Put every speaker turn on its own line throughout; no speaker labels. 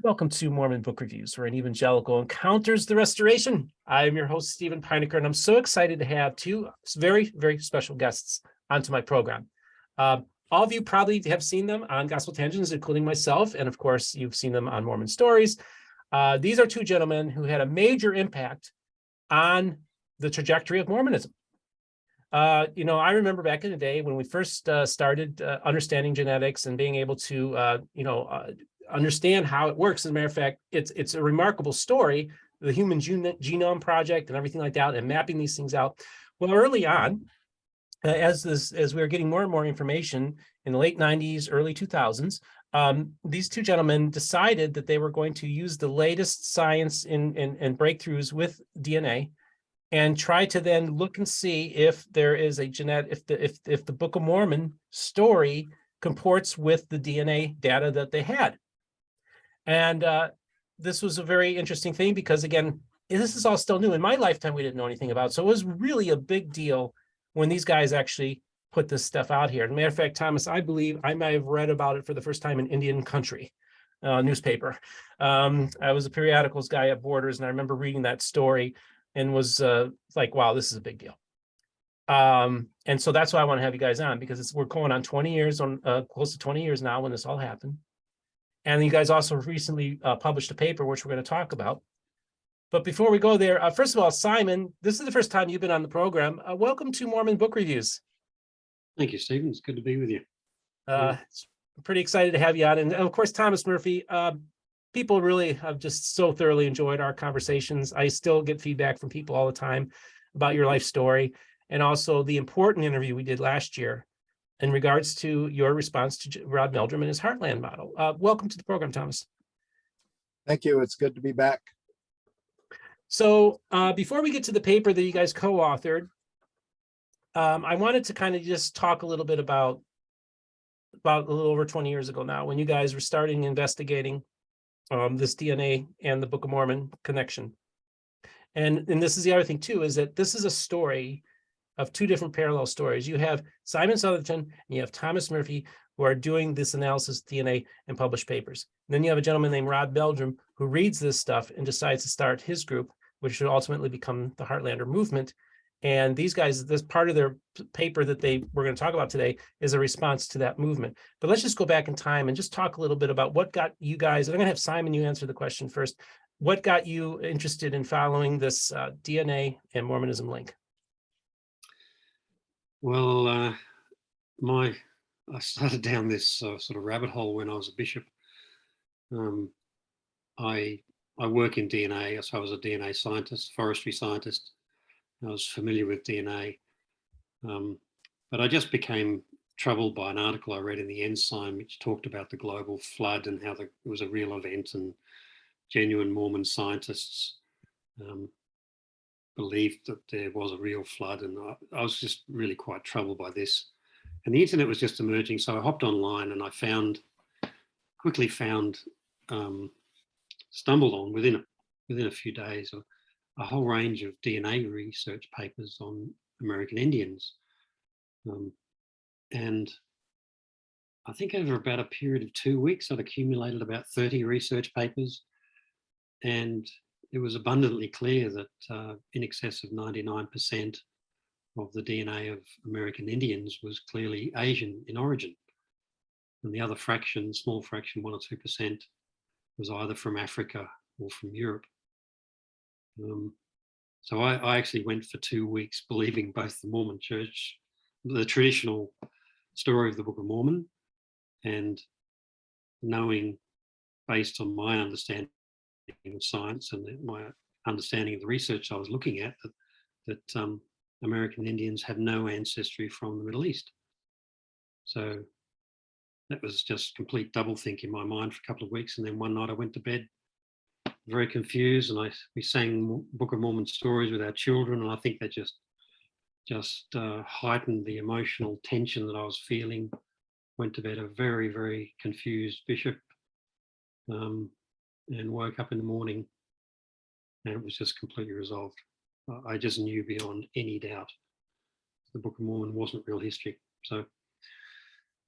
Welcome to Mormon Book Reviews, where an evangelical encounters the restoration. I'm your host, Steven Pynakker, and I'm so excited to have two very, very special guests onto my program. All of you probably have seen them on Gospel Tangents, including myself, and of course, you've seen them on Mormon Stories. These are two gentlemen who had a major impact on the trajectory of Mormonism. I remember back in the day when we first started understanding genetics and being able to, understand how it works. As a matter of fact, it's a remarkable story, the Human Genome Project and everything like that, and mapping these things out. Well, early on, as we were getting more and more information in the late 90s, early 2000s, these two gentlemen decided that they were going to use the latest science and breakthroughs with DNA and try to then look and see if there is a if the Book of Mormon story comports with the DNA data that they had. And this was a very interesting thing because, again, this is all still new. In my lifetime, we didn't know anything about it. So it was really a big deal when these guys actually put this stuff out here. As a matter of fact, Thomas, I believe I might have read about it for the first time in Indian Country newspaper. I was a periodicals guy at Borders, and I remember reading that story and was like, wow, this is a big deal. And so that's why I want to have you guys on, because we're going on 20 years, close to 20 years now when this all happened. And you guys also recently published a paper, which we're going to talk about. But before we go there, first of all, Simon, this is the first time you've been on the program. Welcome to Mormon Book Reviews.
Thank you, Stephen. It's good to be with you.
I'm pretty excited to have you on. And of course, Thomas Murphy, people really have just so thoroughly enjoyed our conversations. I still get feedback from people all the time about your life story, and also the important interview we did last year in regards to your response to Rod Meldrum and his Heartland model. Welcome to the program, Thomas.
Thank you. It's good to be back.
So before we get to the paper that you guys co-authored, I wanted to kind of just talk a little bit about a little over 20 years ago now, when you guys were starting investigating this DNA and the Book of Mormon connection. And this is the other thing too, is that this is a story of two different parallel stories. You have Simon Southerton and you have Thomas Murphy, who are doing this analysis of DNA and published papers. And then you have a gentleman named Rod Meldrum who reads this stuff and decides to start his group, which should ultimately become the Heartlander movement. And these guys, this part of their paper that we're going to talk about today is a response to that movement. But let's just go back in time and just talk a little bit about what got you guys, and I'm going to have Simon, you answer the question first. What got you interested in following this DNA and Mormonism link?
Well, I started down this sort of rabbit hole when I was a bishop. I work in DNA, so I was a DNA scientist, forestry scientist. I was familiar with DNA, but I just became troubled by an article I read in the Ensign, which talked about the global flood and how it was a real event, and genuine Mormon scientists believed that there was a real flood, and I was just really quite troubled by this. And the internet was just emerging, so I hopped online and I quickly stumbled on within a few days a whole range of DNA research papers on American Indians. And I think over about a period of 2 weeks, I'd accumulated about 30 research papers. And it was abundantly clear that in excess of 99% of the DNA of American Indians was clearly Asian in origin. And the other fraction, small fraction, 1 or 2%, was either from Africa or from Europe. So I actually went for 2 weeks believing both the Mormon Church, the traditional story of the Book of Mormon, and knowing, based on my understanding of science and my understanding of the research I was looking at, that American Indians had no ancestry from the Middle East. So that was just complete doublethink in my mind for a couple of weeks. And then one night I went to bed very confused, and we sang Book of Mormon stories with our children, and I think that just heightened the emotional tension that I was feeling. Went to bed a very, very confused bishop, and woke up in the morning and it was just completely resolved. I just knew beyond any doubt the Book of Mormon wasn't real history. So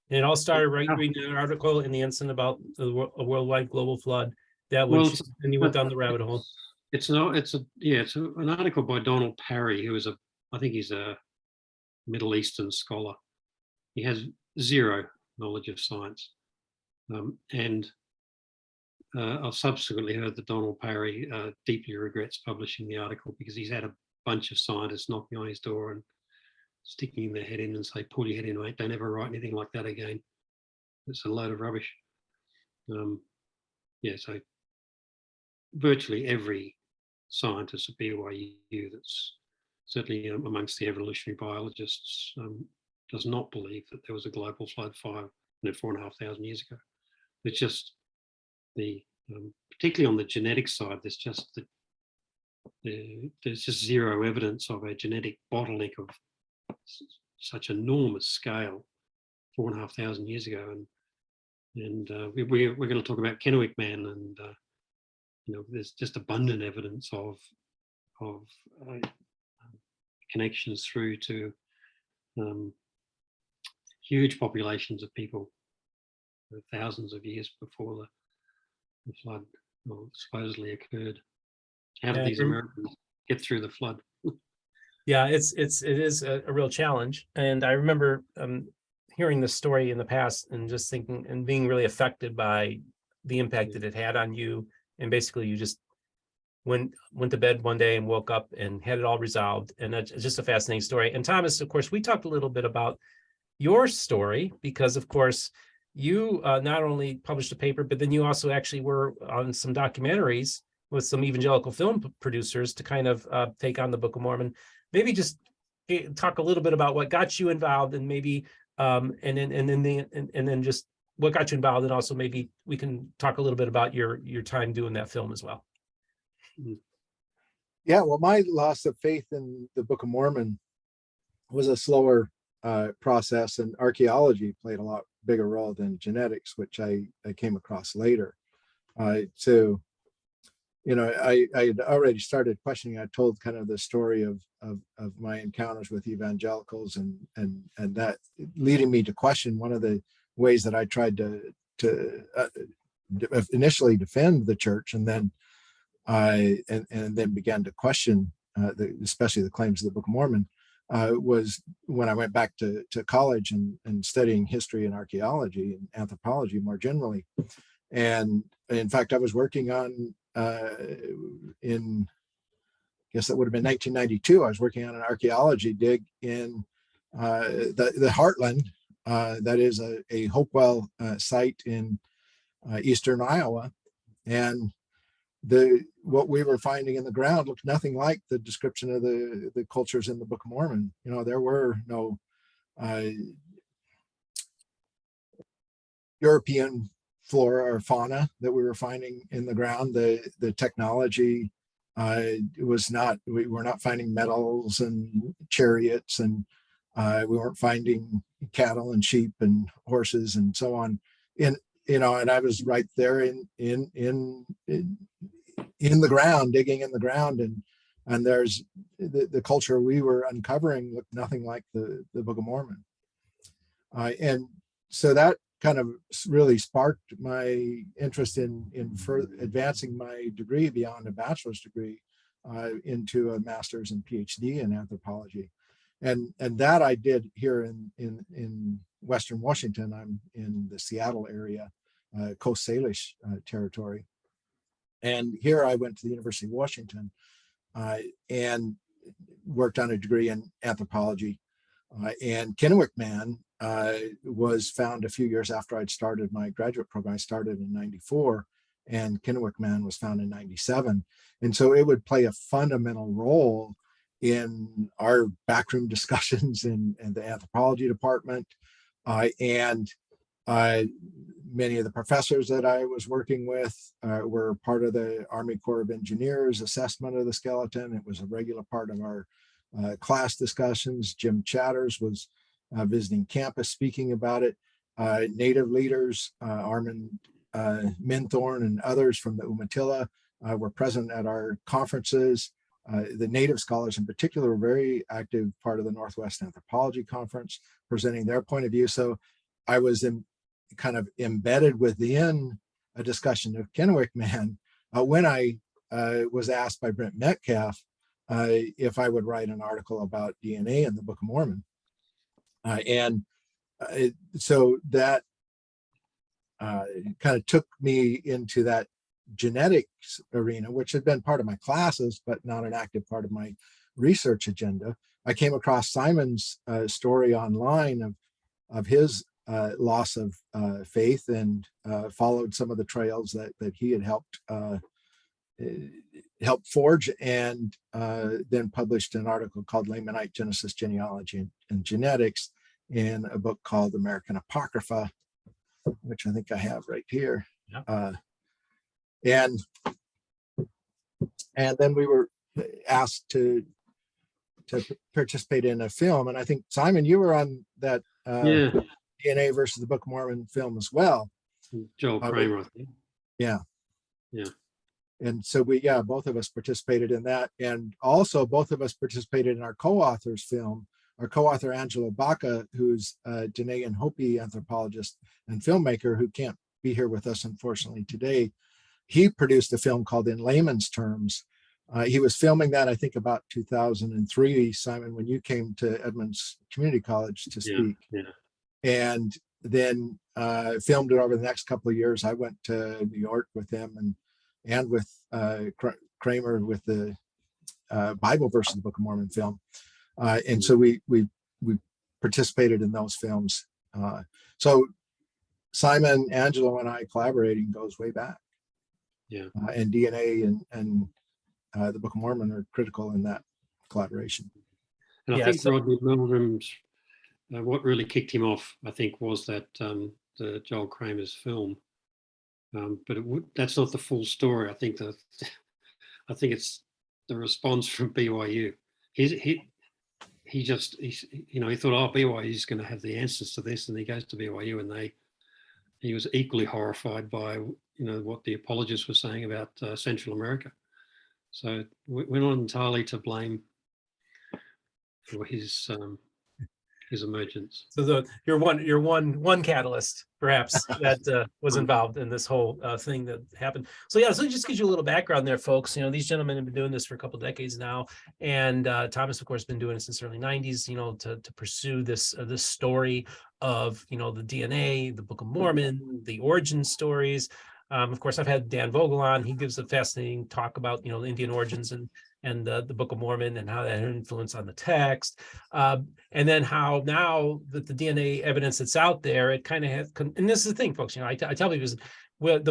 it all started reading an article in the Ensign about a worldwide global flood. that
Well,
when and you went down the rabbit hole.
It's an article by Donald Parry, who is I think he's a Middle Eastern scholar. He has zero knowledge of science. And I've subsequently heard that Donald Parry deeply regrets publishing the article because he's had a bunch of scientists knocking on his door and sticking their head in and say, pull your head in, mate, don't ever write anything like that again. It's a load of rubbish. So virtually every scientist at BYU that's certainly amongst the evolutionary biologists does not believe that there was a global flood 4,500 years ago. It's just particularly on the genetic side, there's just zero evidence of a genetic bottleneck of such enormous scale 4,500 years ago. And we're going to talk about Kennewick Man, and there's just abundant evidence of connections through to huge populations of people thousands of years before the flood supposedly occurred. How did these Americans get through the flood?
Yeah, it is a real challenge. And I remember hearing this story in the past and just thinking and being really affected by the impact that it had on you. And basically you just went to bed one day and woke up and had it all resolved. And it's just a fascinating story. And Thomas, of course, we talked a little bit about your story because, of course, you not only published a paper, but then you also actually were on some documentaries with some evangelical film producers to kind of take on the Book of Mormon. Maybe just talk a little bit about what got you involved, and maybe and then just what got you involved, and also maybe we can talk a little bit about your time doing that film as well.
Yeah, well, my loss of faith in the Book of Mormon was a slower process, and archaeology played a lot bigger role than genetics, which I came across later. So, I had already started questioning. I told kind of the story of my encounters with evangelicals, and that leading me to question one of the ways that I tried to initially defend the church, and then then began to question, especially the claims of the Book of Mormon, was when I went back to college and studying history and archaeology and anthropology more generally. And in fact, I was working on I guess that would have been 1992. I was working on an archaeology dig in the Heartland. That is a Hopewell site in eastern Iowa, and what we were finding in the ground looked nothing like the description of the cultures in the Book of Mormon. There were no European flora or fauna that we were finding in the ground. The technology was not. We were not finding metals and chariots, and we weren't finding cattle and sheep and horses and so on. And I was right there in the ground, digging in the ground, and there's the culture we were uncovering looked nothing like the Book of Mormon. And so that kind of really sparked my interest in further advancing my degree beyond a bachelor's degree into a master's and PhD in anthropology. And that I did here in Western Washington. I'm in the Seattle area, Coast Salish territory. And here I went to the University of Washington and worked on a degree in anthropology. And Kennewick Man was found a few years after I'd started my graduate program. I started in 94, and Kennewick Man was found in 97. And so it would play a fundamental role in our backroom discussions in the anthropology department. And many of the professors that I was working with were part of the Army Corps of Engineers assessment of the skeleton. It was a regular part of our class discussions. Jim Chatters was visiting campus speaking about it. Native leaders, Armin Minthorn and others from the Umatilla were present at our conferences. The Native scholars in particular were very active part of the Northwest Anthropology Conference, presenting their point of view. So I was kind of embedded within a discussion of Kennewick Man when I was asked by Brent Metcalf if I would write an article about DNA in the Book of Mormon. So that kind of took me into that genetics arena, which had been part of my classes, but not an active part of my research agenda. I came across Simon's story online of his loss of faith, and followed some of the trails that he had helped forge, and then published an article called Lamanite Genesis, Genealogy, and Genetics in a book called American Apocrypha, which I think I have right here.
Yeah.
And then we were asked to participate in a film, and I think, Simon, you were on that DNA versus the Book of Mormon film as well.
Joel Kramer, I think.
Yeah.
Yeah.
And so both of us participated in that. And also both of us participated in our co-author's film. Our co-author, Angelo Baca, who's a Dene and Hopi anthropologist and filmmaker who can't be here with us, unfortunately, today. He produced a film called In Layman's Terms. He was filming that, I think, about 2003, Simon, when you came to Edmonds Community College to speak.
Yeah.
And then filmed it over the next couple of years. I went to New York with him and with Kramer with the Bible versus the Book of Mormon film. And so we participated in those films. So Simon, Angelo, and I collaborating goes way back.
Yeah.
And DNA and the Book of Mormon are critical in that collaboration.
And I think Rod Meldrum's, what really kicked him off, I think, was that the Joel Kramer's film. But that's not the full story. I think it's the response from BYU. He thought, oh, BYU is going to have the answers to this, and he goes to BYU, and he was equally horrified by what the apologists were saying about Central America. So we're not entirely to blame for his emergence.
So you're one catalyst, perhaps, that was involved in this whole thing that happened. So it just gives you a little background there, folks. These gentlemen have been doing this for a couple of decades now, and Thomas, of course, been doing it since the early '90s. To pursue this story of the DNA, the Book of Mormon, the origin stories. Of course, I've had Dan Vogel on. He gives a fascinating talk about the Indian origins and the Book of Mormon and how that had an influence on the text, and then how now that the DNA evidence that's out there, it kind of has. And this is the thing, folks. I tell people, I'm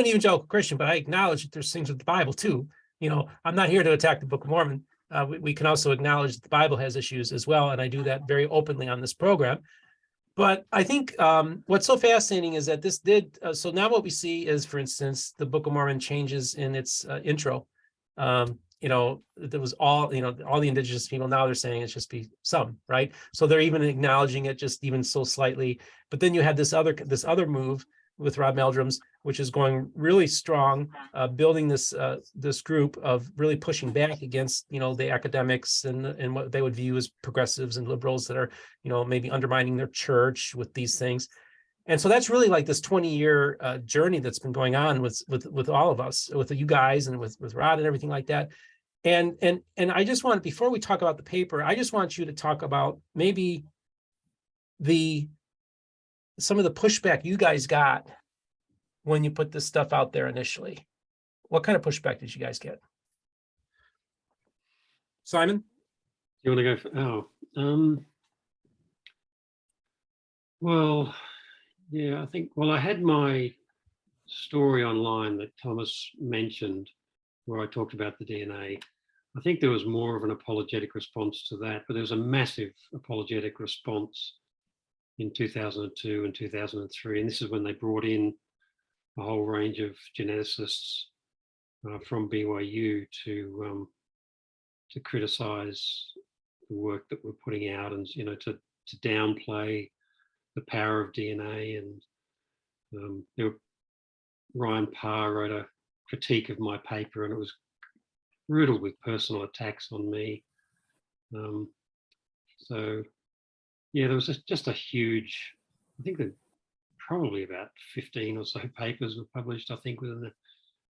an evangelical Christian, but I acknowledge that there's things with the Bible too. I'm not here to attack the Book of Mormon. We can also acknowledge that the Bible has issues as well, and I do that very openly on this program. But I think what's so fascinating is that this did. So now what we see is, for instance, the Book of Mormon changes in its intro. There was all the indigenous people. Now they're saying it's just be some, right? So they're even acknowledging it just even so slightly. But then you had this other move with Rod Meldrum's, which is going really strong, building this group of really pushing back against the academics and what they would view as progressives and liberals that are maybe undermining their church with these things. And so that's really like this 20-year journey that's been going on with all of us, with you guys and with Rod and everything like that. And I just want, before we talk about the paper, I just want you to talk about maybe some of the pushback you guys got when you put this stuff out there initially. What kind of pushback did you guys get? Simon?
You want to go well, yeah, I think, I had my story online that Thomas mentioned where I talked about the DNA. I think there was more of an apologetic response to that, but there was a massive apologetic response in 2002 and 2003. And this is when they brought in a whole range of geneticists from BYU to criticize the work that we're putting out and, to downplay the power of DNA. And Ryan Parr wrote a critique of my paper, and it was riddled with personal attacks on me. So yeah, there was just a huge, I think that probably about 15 or so papers were published, I think, within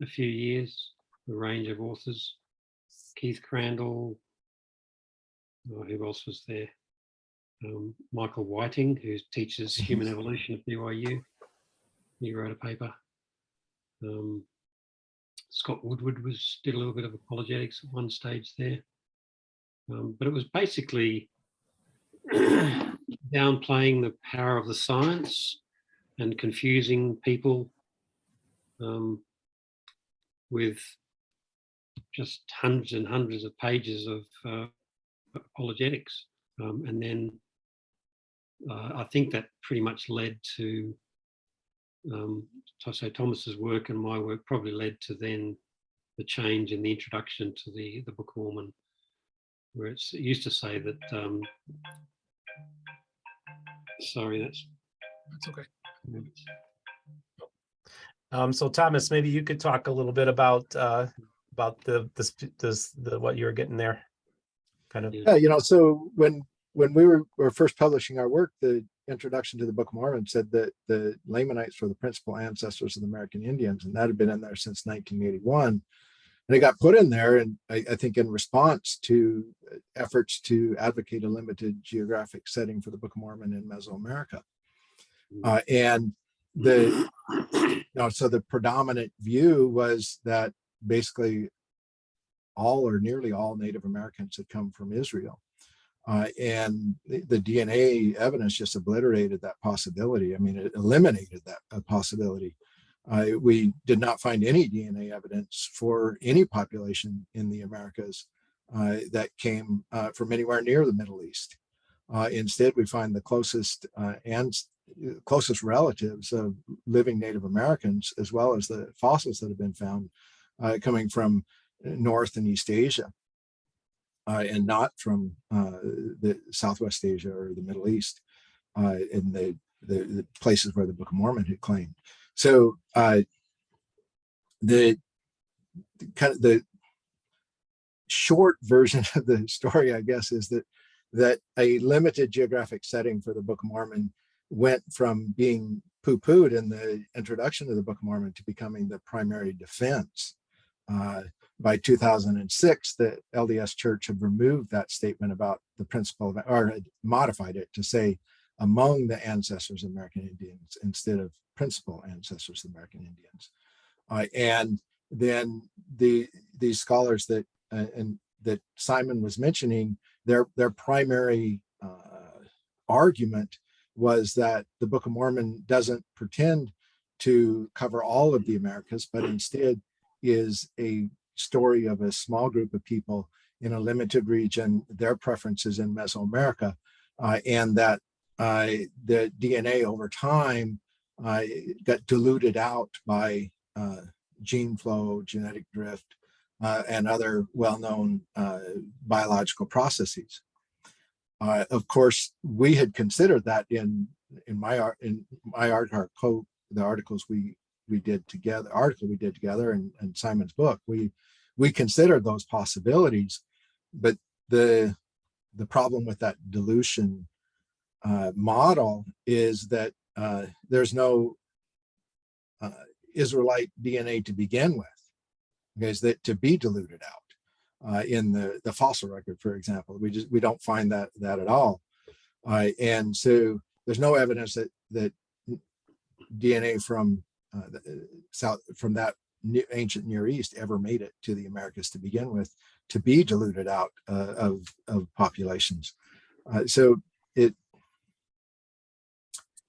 a few years, a range of authors, Keith Crandall, who else was there? Michael Whiting, who teaches human evolution at BYU. He wrote a paper. Scott Woodward did a little bit of apologetics at one stage there. But it was basically downplaying the power of the science and confusing people with just hundreds and hundreds of pages of apologetics. And then I think that pretty much led to, so Thomas's work and my work probably led to then the change in the introduction to the Book of Mormon, where it used to say that, sorry, that's
okay. So Thomas, maybe you could talk a little bit about the what you were getting there, kind of.
Yeah, you know, so when we were first publishing our work, the introduction to the Book of Mormon said that the Lamanites were the principal ancestors of the American Indians, and that had been in there since 1981. And it got put in there, and I think in response to efforts to advocate a limited geographic setting for the Book of Mormon in Mesoamerica. And so the predominant view was that basically all or nearly all Native Americans had come from Israel. And the DNA evidence just obliterated that possibility. I mean, it eliminated that possibility. We did not find any DNA evidence for any population in the Americas that came from anywhere near the Middle East. Instead, we find the closest relatives of living Native Americans, as well as the fossils that have been found, coming from North and East Asia, and not from the Southwest Asia or the Middle East, in the places where the Book of Mormon had claimed. So the short version of the story, I guess, is that a limited geographic setting for the Book of Mormon went from being poo-pooed in the introduction to the Book of Mormon to becoming the primary defense. By 2006, the LDS Church had removed that statement about the principle of, or had modified it to say among the ancestors of American Indians instead of principal ancestors of American Indians. And then these scholars that that Simon was mentioning, their primary argument was that the Book of Mormon doesn't pretend to cover all of the Americas, but instead is a story of a small group of people in a limited region, their preferences in Mesoamerica, and that the DNA over time got diluted out by gene flow, genetic drift, and other well-known biological processes. Of course, we had considered that in my article, the articles we did together, and Simon's book. We considered those possibilities, but the problem with that dilution model is that there's no Israelite DNA to begin with, because that to be diluted out in the fossil record, for example, we don't find that at all, and so there's no evidence that DNA from that ancient Near East ever made it to the Americas to begin with, to be diluted out of populations. So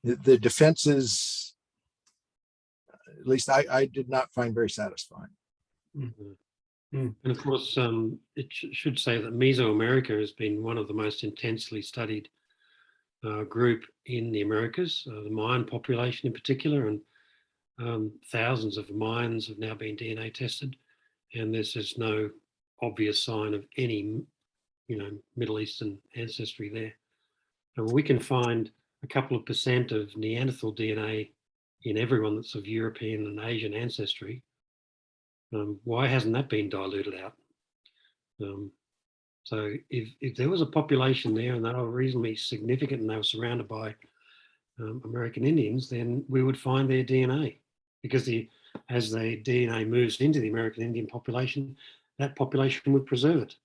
the defenses, at least I did not find very satisfying.
Mm-hmm. Mm. And of course, it should say that Mesoamerica has been one of the most intensely studied group in the Americas, the Mayan population in particular, and thousands of Mayans have now been DNA tested, and there's just no obvious sign of any, Middle Eastern ancestry there. And we can find a couple of % of Neanderthal DNA in everyone that's of European and Asian ancestry. Why hasn't that been diluted out? So if there was a population there and they were reasonably significant and they were surrounded by American Indians, then we would find their DNA, because the as the DNA moves into the American Indian population, that population would preserve it.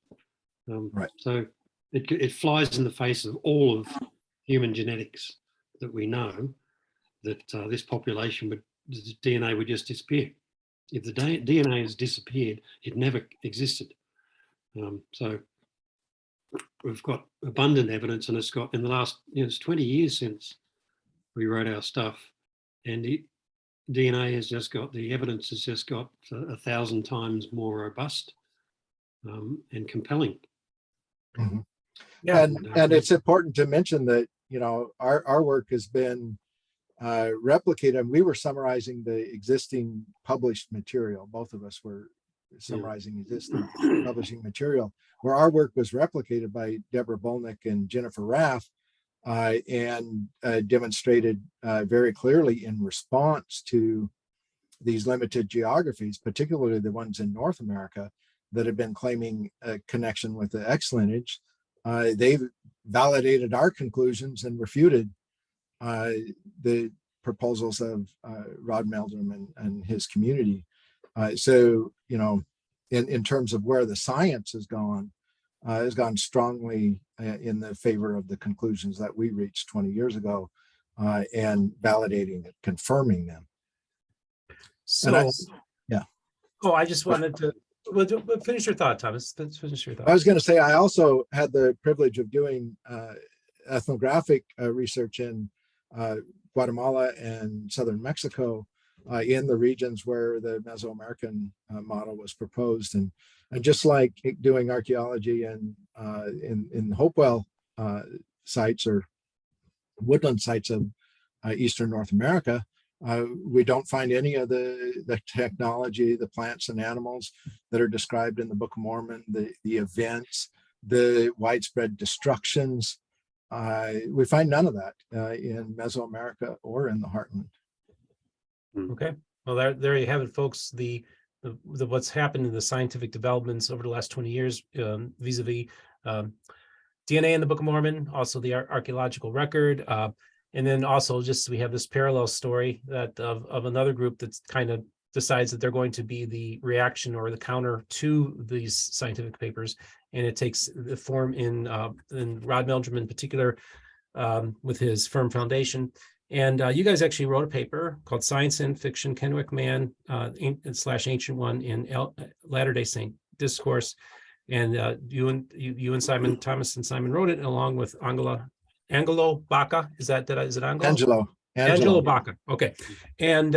Right.
So it flies in the face of all of human genetics that we know, that this population would, the DNA would just disappear. If the DNA has disappeared, it never existed. So we've got abundant evidence, and it's got, in the last, it's 20 years since we wrote our stuff, and DNA has just got, the evidence has just got 1,000 times more robust and compelling.
Mm-hmm.
Yeah.
And it's important to mention that, our work has been replicated, and we were summarizing the existing published material. Both of us were summarizing existing publishing material, where our work was replicated by Deborah Bolnick and Jennifer Raff, and demonstrated very clearly in response to these limited geographies, particularly the ones in North America that have been claiming a connection with the X lineage. They've validated our conclusions and refuted the proposals of Rod Meldrum and his community. So, in terms of where the science has gone strongly in the favor of the conclusions that we reached 20 years ago, and validating it, confirming them.
So,
yeah.
Oh, I just wanted to finish your thought, Thomas. Finish your thought.
I was going to say, I also had the privilege of doing ethnographic research in Guatemala and southern Mexico, in the regions where the Mesoamerican model was proposed, and just like doing archaeology and in Hopewell sites or woodland sites of Eastern North America, we don't find any of the technology, the plants and animals that are described in the Book of Mormon, the events, the widespread destructions. We find none of that in Mesoamerica or in the Heartland.
Okay, well, there you have it, folks. The what's happened in the scientific developments over the last 20 years, vis-a-vis DNA in the Book of Mormon, also the archaeological record, and then also just we have this parallel story that of another group that's kind of decides that they're going to be the reaction or the counter to these scientific papers, and it takes the form in Rod Meldrum in particular, with his firm foundation. And you guys actually wrote a paper called Science and Fiction, Kennewick Man / Ancient One in Latter-day Discourse. And you and Simon, Thomas and Simon wrote it along with Angelo Baca. Is it Angelo? Angelo Baca. Okay. And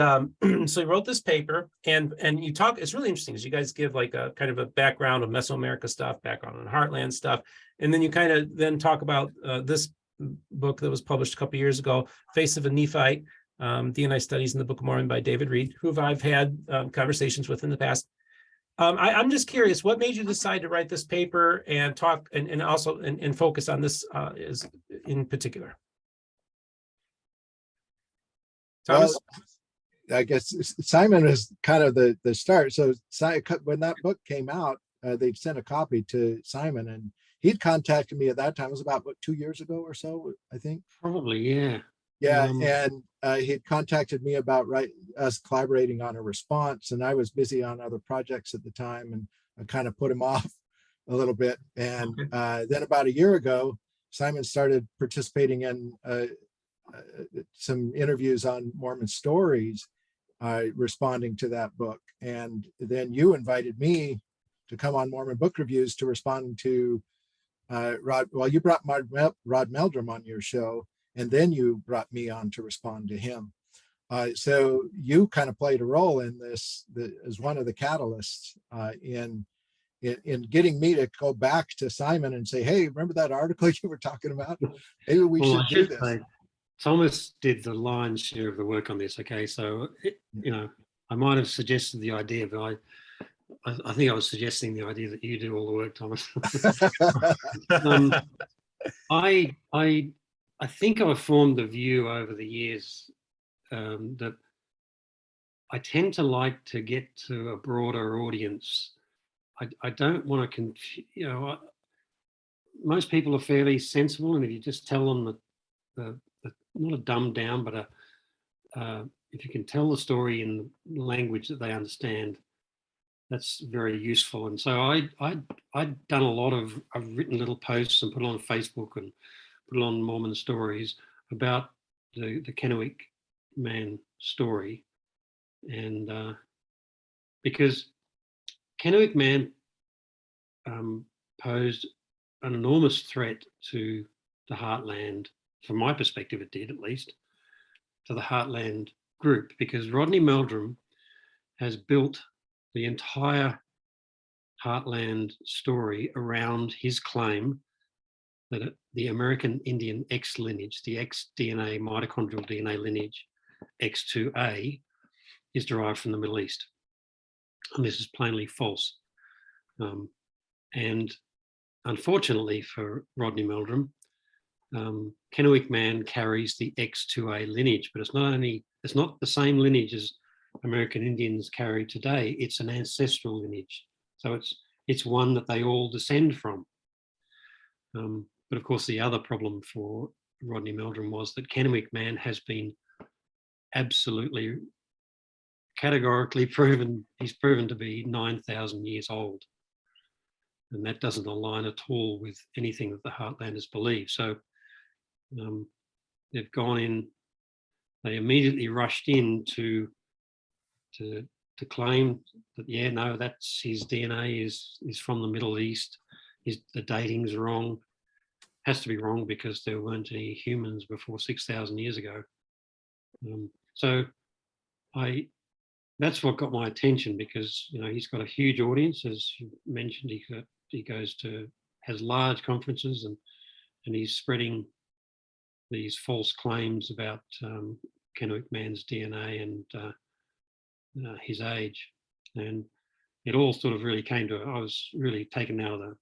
so you wrote this paper, and you talk, it's really interesting because you guys give like a kind of a background of Mesoamerica stuff, background on Heartland stuff. And then you kind of then talk about this book that was published a couple of years ago, Face of a Nephite, DNA Studies in the Book of Mormon by David Reed, who I've had conversations with in the past. I'm just curious, what made you decide to write this paper and talk and also focus on this is in particular? Thomas?
Well, I guess Simon is kind of the start. So when that book came out, they sent a copy to Simon, and he'd contacted me at that time. It was about 2 years ago or so, I think.
Probably, yeah.
Yeah, and he'd contacted me about us collaborating on a response, and I was busy on other projects at the time, and I kind of put him off a little bit. And then about a year ago, Simon started participating in some interviews on Mormon Stories, responding to that book. And then you invited me to come on Mormon Book Reviews to respond to Rod. Well, you brought Rod Meldrum on your show, and then you brought me on to respond to him. So you kind of played a role in this as one of the catalysts in getting me to go back to Simon and say, hey, remember that article you were talking about? Maybe we should do this.
Thomas did the lion's share of the work on this. Okay, so I might have suggested the idea, but I think I was suggesting the idea that you do all the work, Thomas. I think I've formed the view over the years that I tend to like to get to a broader audience. I don't want to confuse. Most people are fairly sensible, and if you just tell them that not a dumbed down, but if you can tell the story in the language that they understand, that's very useful. And so I'd done a lot of, I've written little posts and put it on Facebook and put it on Mormon Stories about the Kennewick Man story. And because Kennewick Man posed an enormous threat to the Heartland, from my perspective it did at least, to the Heartland group, because Rodney Meldrum has built the entire Heartland story around his claim that the American Indian X lineage, the X DNA, mitochondrial DNA lineage, X2A, is derived from the Middle East. And this is plainly false. And unfortunately for Rodney Meldrum, Kennewick Man carries the X2A lineage, but it's not the same lineage as American Indians carry today. It's an ancestral lineage. So it's one that they all descend from. But of course, the other problem for Rodney Meldrum was that Kennewick Man has been absolutely categorically proven, he's proven to be 9,000 years old. And that doesn't align at all with anything that the Heartlanders believe. So they've gone in, they immediately rushed in to claim that, yeah, no, that's his DNA is from the Middle East. The dating's wrong. Has to be wrong because there weren't any humans before 6,000 years ago. So that's what got my attention, because he's got a huge audience, as you mentioned. He has large conferences and he's spreading these false claims about Kennewick Man's DNA and his age. And it all sort of really came to, I was really taken out of the,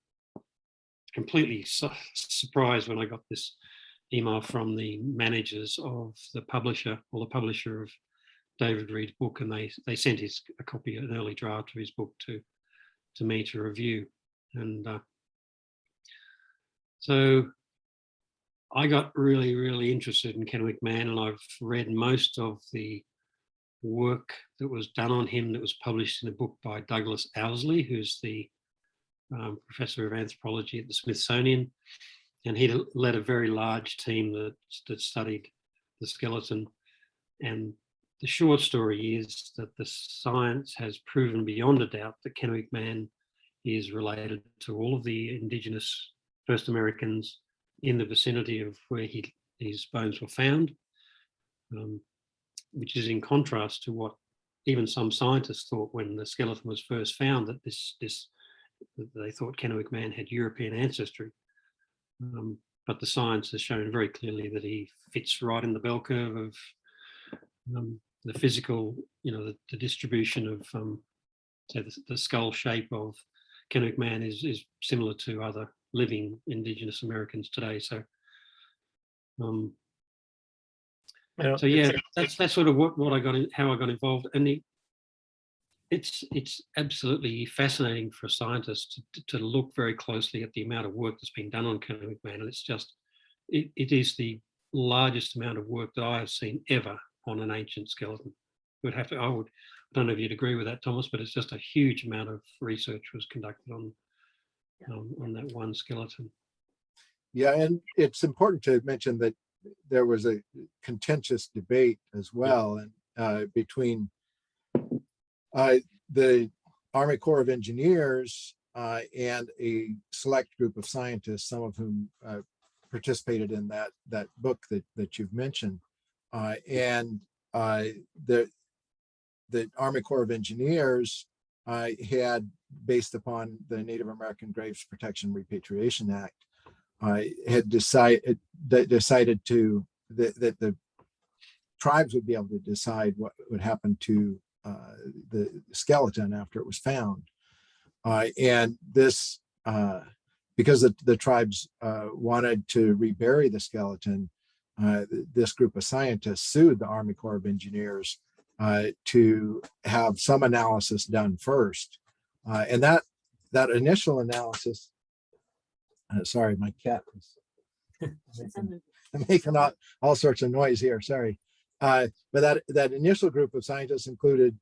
completely surprised when I got this email from the managers of the publisher, or the publisher of David Reed's book, and they sent a copy, an early draft of his book to me to review. And so I got really, really interested in Kennewick Man, and I've read most of the work that was done on him that was published in a book by Douglas Owsley, who's the professor of anthropology at the Smithsonian. And he led a very large team that studied the skeleton. And the short story is that the science has proven beyond a doubt that Kennewick Man is related to all of the indigenous first Americans in the vicinity of where his bones were found, which is in contrast to what even some scientists thought when the skeleton was first found, that they thought Kennewick Man had European ancestry. But the science has shown very clearly that he fits right in the bell curve of the physical, the distribution of, say, the skull shape of Kennewick Man is similar to other living Indigenous Americans today. So, so yeah, that's sort of what I got, how I got involved, and it's absolutely fascinating for a scientist to look very closely at the amount of work that's been done on Kennewick Man, and it's just it is the largest amount of work that I have seen ever on an ancient skeleton. I don't know if you'd agree with that, Thomas, but it's just a huge amount of research was conducted on that one skeleton.
Yeah, and it's important to mention that there was a contentious debate as well, and between the Army Corps of Engineers and a select group of scientists, some of whom participated in that book that you've mentioned, and the Army Corps of Engineers had, based upon the Native American Graves Protection Repatriation Act, had decided that the tribes would be able to decide what would happen to the skeleton after it was found. And this, because the tribes wanted to rebury the skeleton, this group of scientists sued the Army Corps of Engineers to have some analysis done first. And that initial analysis, sorry, my cat is making all sorts of noise here, sorry. But that initial group of scientists included,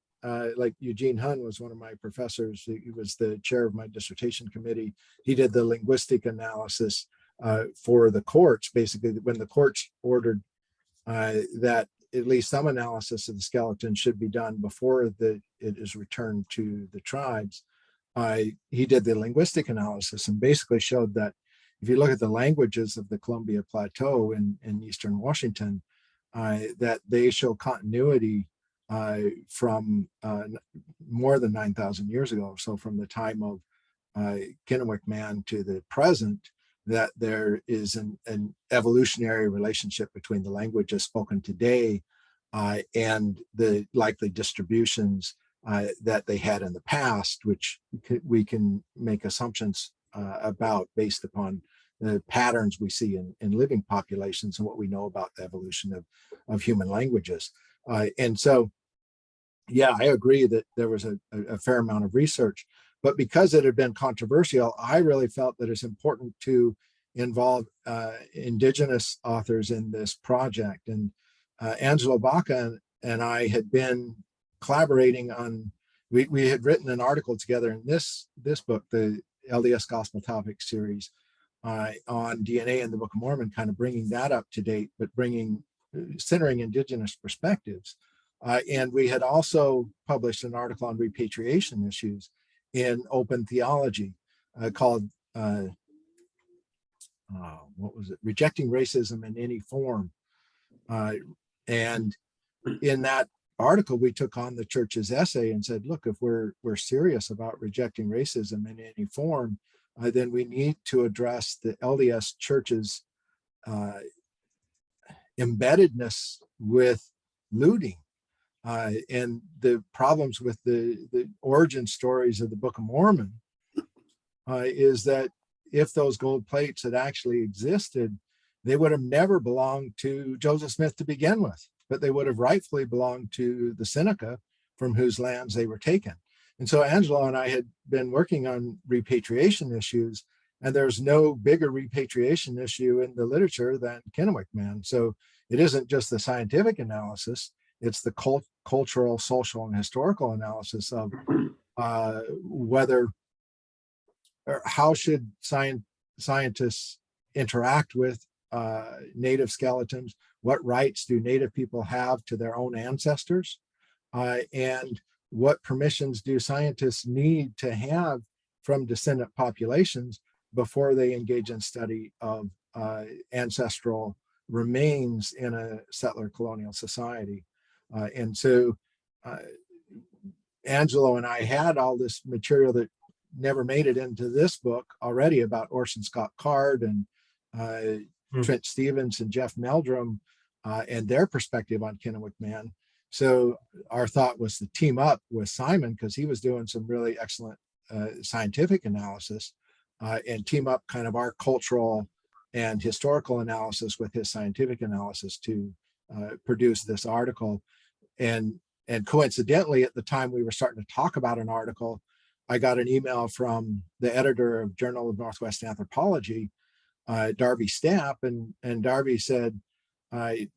like Eugene Hun was one of my professors. He was the chair of my dissertation committee. He did the linguistic analysis for the courts. Basically, when the courts ordered that at least some analysis of the skeleton should be done before it is returned to the tribes, he did the linguistic analysis and basically showed that if you look at the languages of the Columbia Plateau in eastern Washington, that they show continuity from more than 9,000 years ago. So from the time of Kennewick Man to the present, that there is an evolutionary relationship between the languages spoken today and the likely distributions that they had in the past, which we can make assumptions about based upon the patterns we see in living populations and what we know about the evolution of human languages. And so, yeah, I agree that there was a fair amount of research, but because it had been controversial, I really felt that it's important to involve Indigenous authors in this project. And Angelo Baca and I had been collaborating on, we had written an article together in this book, the LDS Gospel Topic series, on DNA in the Book of Mormon, kind of bringing that up to date, but centering Indigenous perspectives. And we had also published an article on repatriation issues in Open Theology called, what was it? Rejecting Racism in Any Form. And in that article, we took on the church's essay and said, look, if we're serious about rejecting racism in any form, then we need to address the LDS church's embeddedness with looting and the problems with the origin stories of the Book of Mormon is that if those gold plates had actually existed, they would have never belonged to Joseph Smith to begin with, but they would have rightfully belonged to the Seneca from whose lands they were taken. And so Angelo and I had been working on repatriation issues, and there's no bigger repatriation issue in the literature than Kennewick Man. So it isn't just the scientific analysis, it's the cultural, social, and historical analysis of whether or how should scientists interact with native skeletons, what rights do native people have to their own ancestors, and what permissions do scientists need to have from descendant populations before they engage in study of ancestral remains in a settler colonial society. And so Angelo and I had all this material that never made it into this book already about Orson Scott Card and Trent Stevens and Jeff Meldrum and their perspective on Kennewick Man. So our thought was to team up with Simon, because he was doing some really excellent scientific analysis, and team up kind of our cultural and historical analysis with his scientific analysis to produce this article. And coincidentally, at the time we were starting to talk about an article, I got an email from the editor of Journal of Northwest Anthropology, Darby Stapp, and Darby said, I'd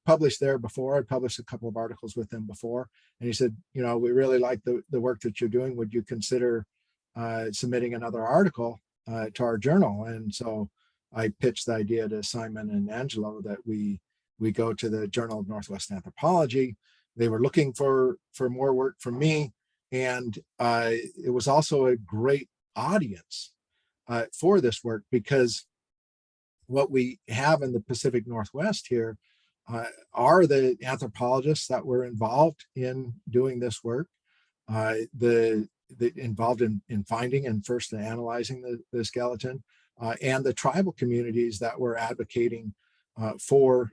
published there before. I published a couple of articles with him before. And he said, you know, we really like the work that you're doing. Would you consider submitting another article to our journal? And so I pitched the idea to Simon and Angelo that we go to the Journal of Northwest Anthropology. They were looking for more work from me. And it was also a great audience for this work, because what we have in the Pacific Northwest here are the anthropologists that were involved in doing this work, involved in finding and first analyzing the skeleton, and the tribal communities that were advocating for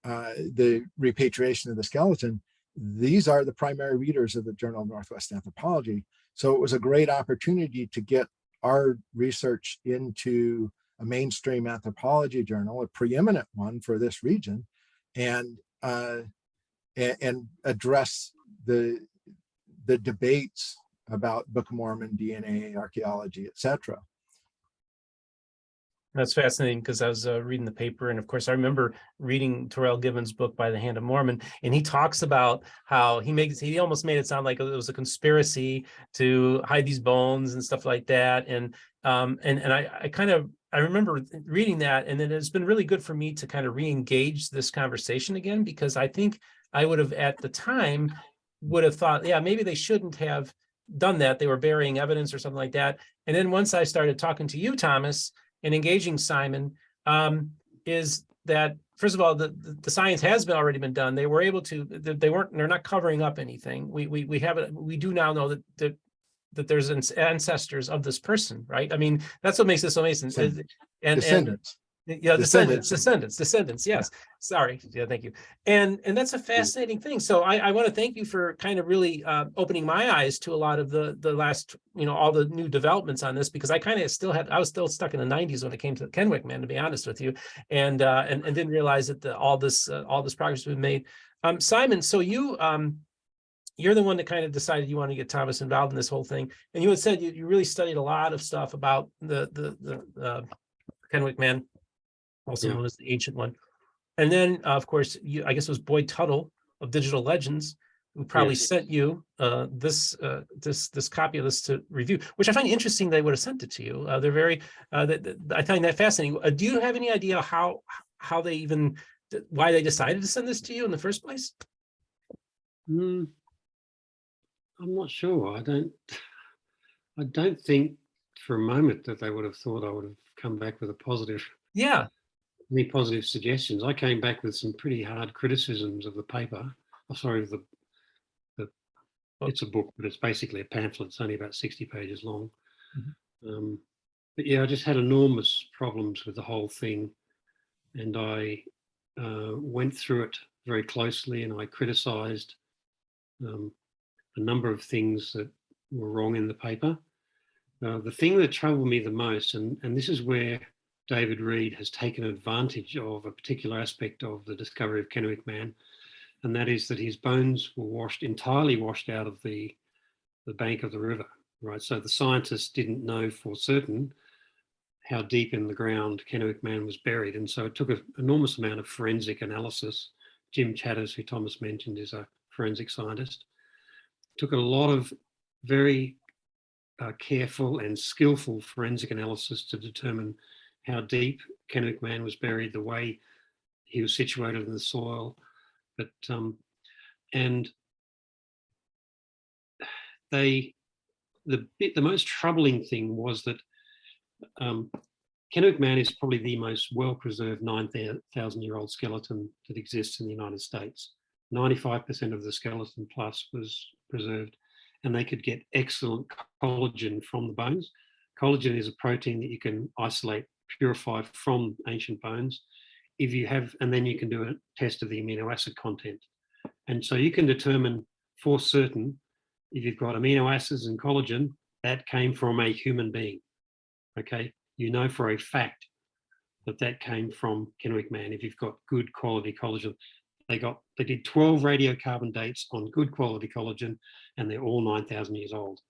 the repatriation of the skeleton. These are the primary readers of the Journal of Northwest Anthropology. So it was a great opportunity to get our research into a mainstream anthropology journal, a preeminent one for this region, and address the debates about Book of Mormon, DNA, archaeology, etc.
That's fascinating because I was reading the paper, and of course I remember reading Terrell Gibbons' book By the Hand of Mormon, and he talks about how he almost made it sound like it was a conspiracy to hide these bones and stuff like that. And I remember reading that, and then it's been really good for me to kind of re-engage this conversation again, because I think I would have at the time would have thought, yeah, maybe they shouldn't have done that. They were burying evidence or something like that. And then once I started talking to you, Thomas, and engaging Simon, is that first of all, the science has already been done. They were able to. They're not covering up anything. We have it. We do now know that there's ancestors of this person, right? I mean, that's what makes this so amazing.
Descendants.
Yeah, descendants. Yes. Sorry. Yeah, thank you. And that's a fascinating thing. So I want to thank you for kind of really opening my eyes to a lot of the last, all the new developments on this, because I kind of I was still stuck in the 90s when it came to the Kennewick Man, to be honest with you, and didn't realize that all this progress has been made. Simon, so you're the one that kind of decided you want to get Thomas involved in this whole thing, and you had said you really studied a lot of stuff about the Kennewick Man, also known as the Ancient One. And then, of course, I guess it was Boyd Tuttle of Digital Legends who probably sent you this copy of this to review, which I find interesting they would have sent it to you. They're very, I find that fascinating. Do you have any idea how they why they decided to send this to you in the first place?
I'm not sure. I don't think for a moment that they would have thought I would have come back with any positive suggestions. I came back with some pretty hard criticisms of the paper. It's a book, but it's basically a pamphlet. It's only about 60 pages long. Mm-hmm. But yeah, I just had enormous problems with the whole thing, and I went through it very closely, and I criticised a number of things that were wrong in the paper. The thing that troubled me the most, and this is where David Reed has taken advantage of a particular aspect of the discovery of Kennewick Man, and that is that his bones were entirely washed out of the bank of the river, right? So the scientists didn't know for certain how deep in the ground Kennewick Man was buried, and so it took an enormous amount of forensic analysis. Jim Chatters, who Thomas mentioned, is a forensic scientist. It took a lot of very careful and skillful forensic analysis to determine how deep Kennewick Man was buried, the way he was situated in the soil. But and the most troubling thing was that Kennewick Man is probably the most well-preserved 9,000-year-old skeleton that exists in the United States. 95% of the skeleton plus was preserved, and they could get excellent collagen from the bones. Collagen is a protein that you can isolate, purify from ancient bones. And then you can do a test of the amino acid content. And so you can determine for certain if you've got amino acids and collagen, that came from a human being. Okay, you know for a fact that came from Kennewick Man if you've got good quality collagen. They did 12 radiocarbon dates on good quality collagen, and they're all 9,000 years old.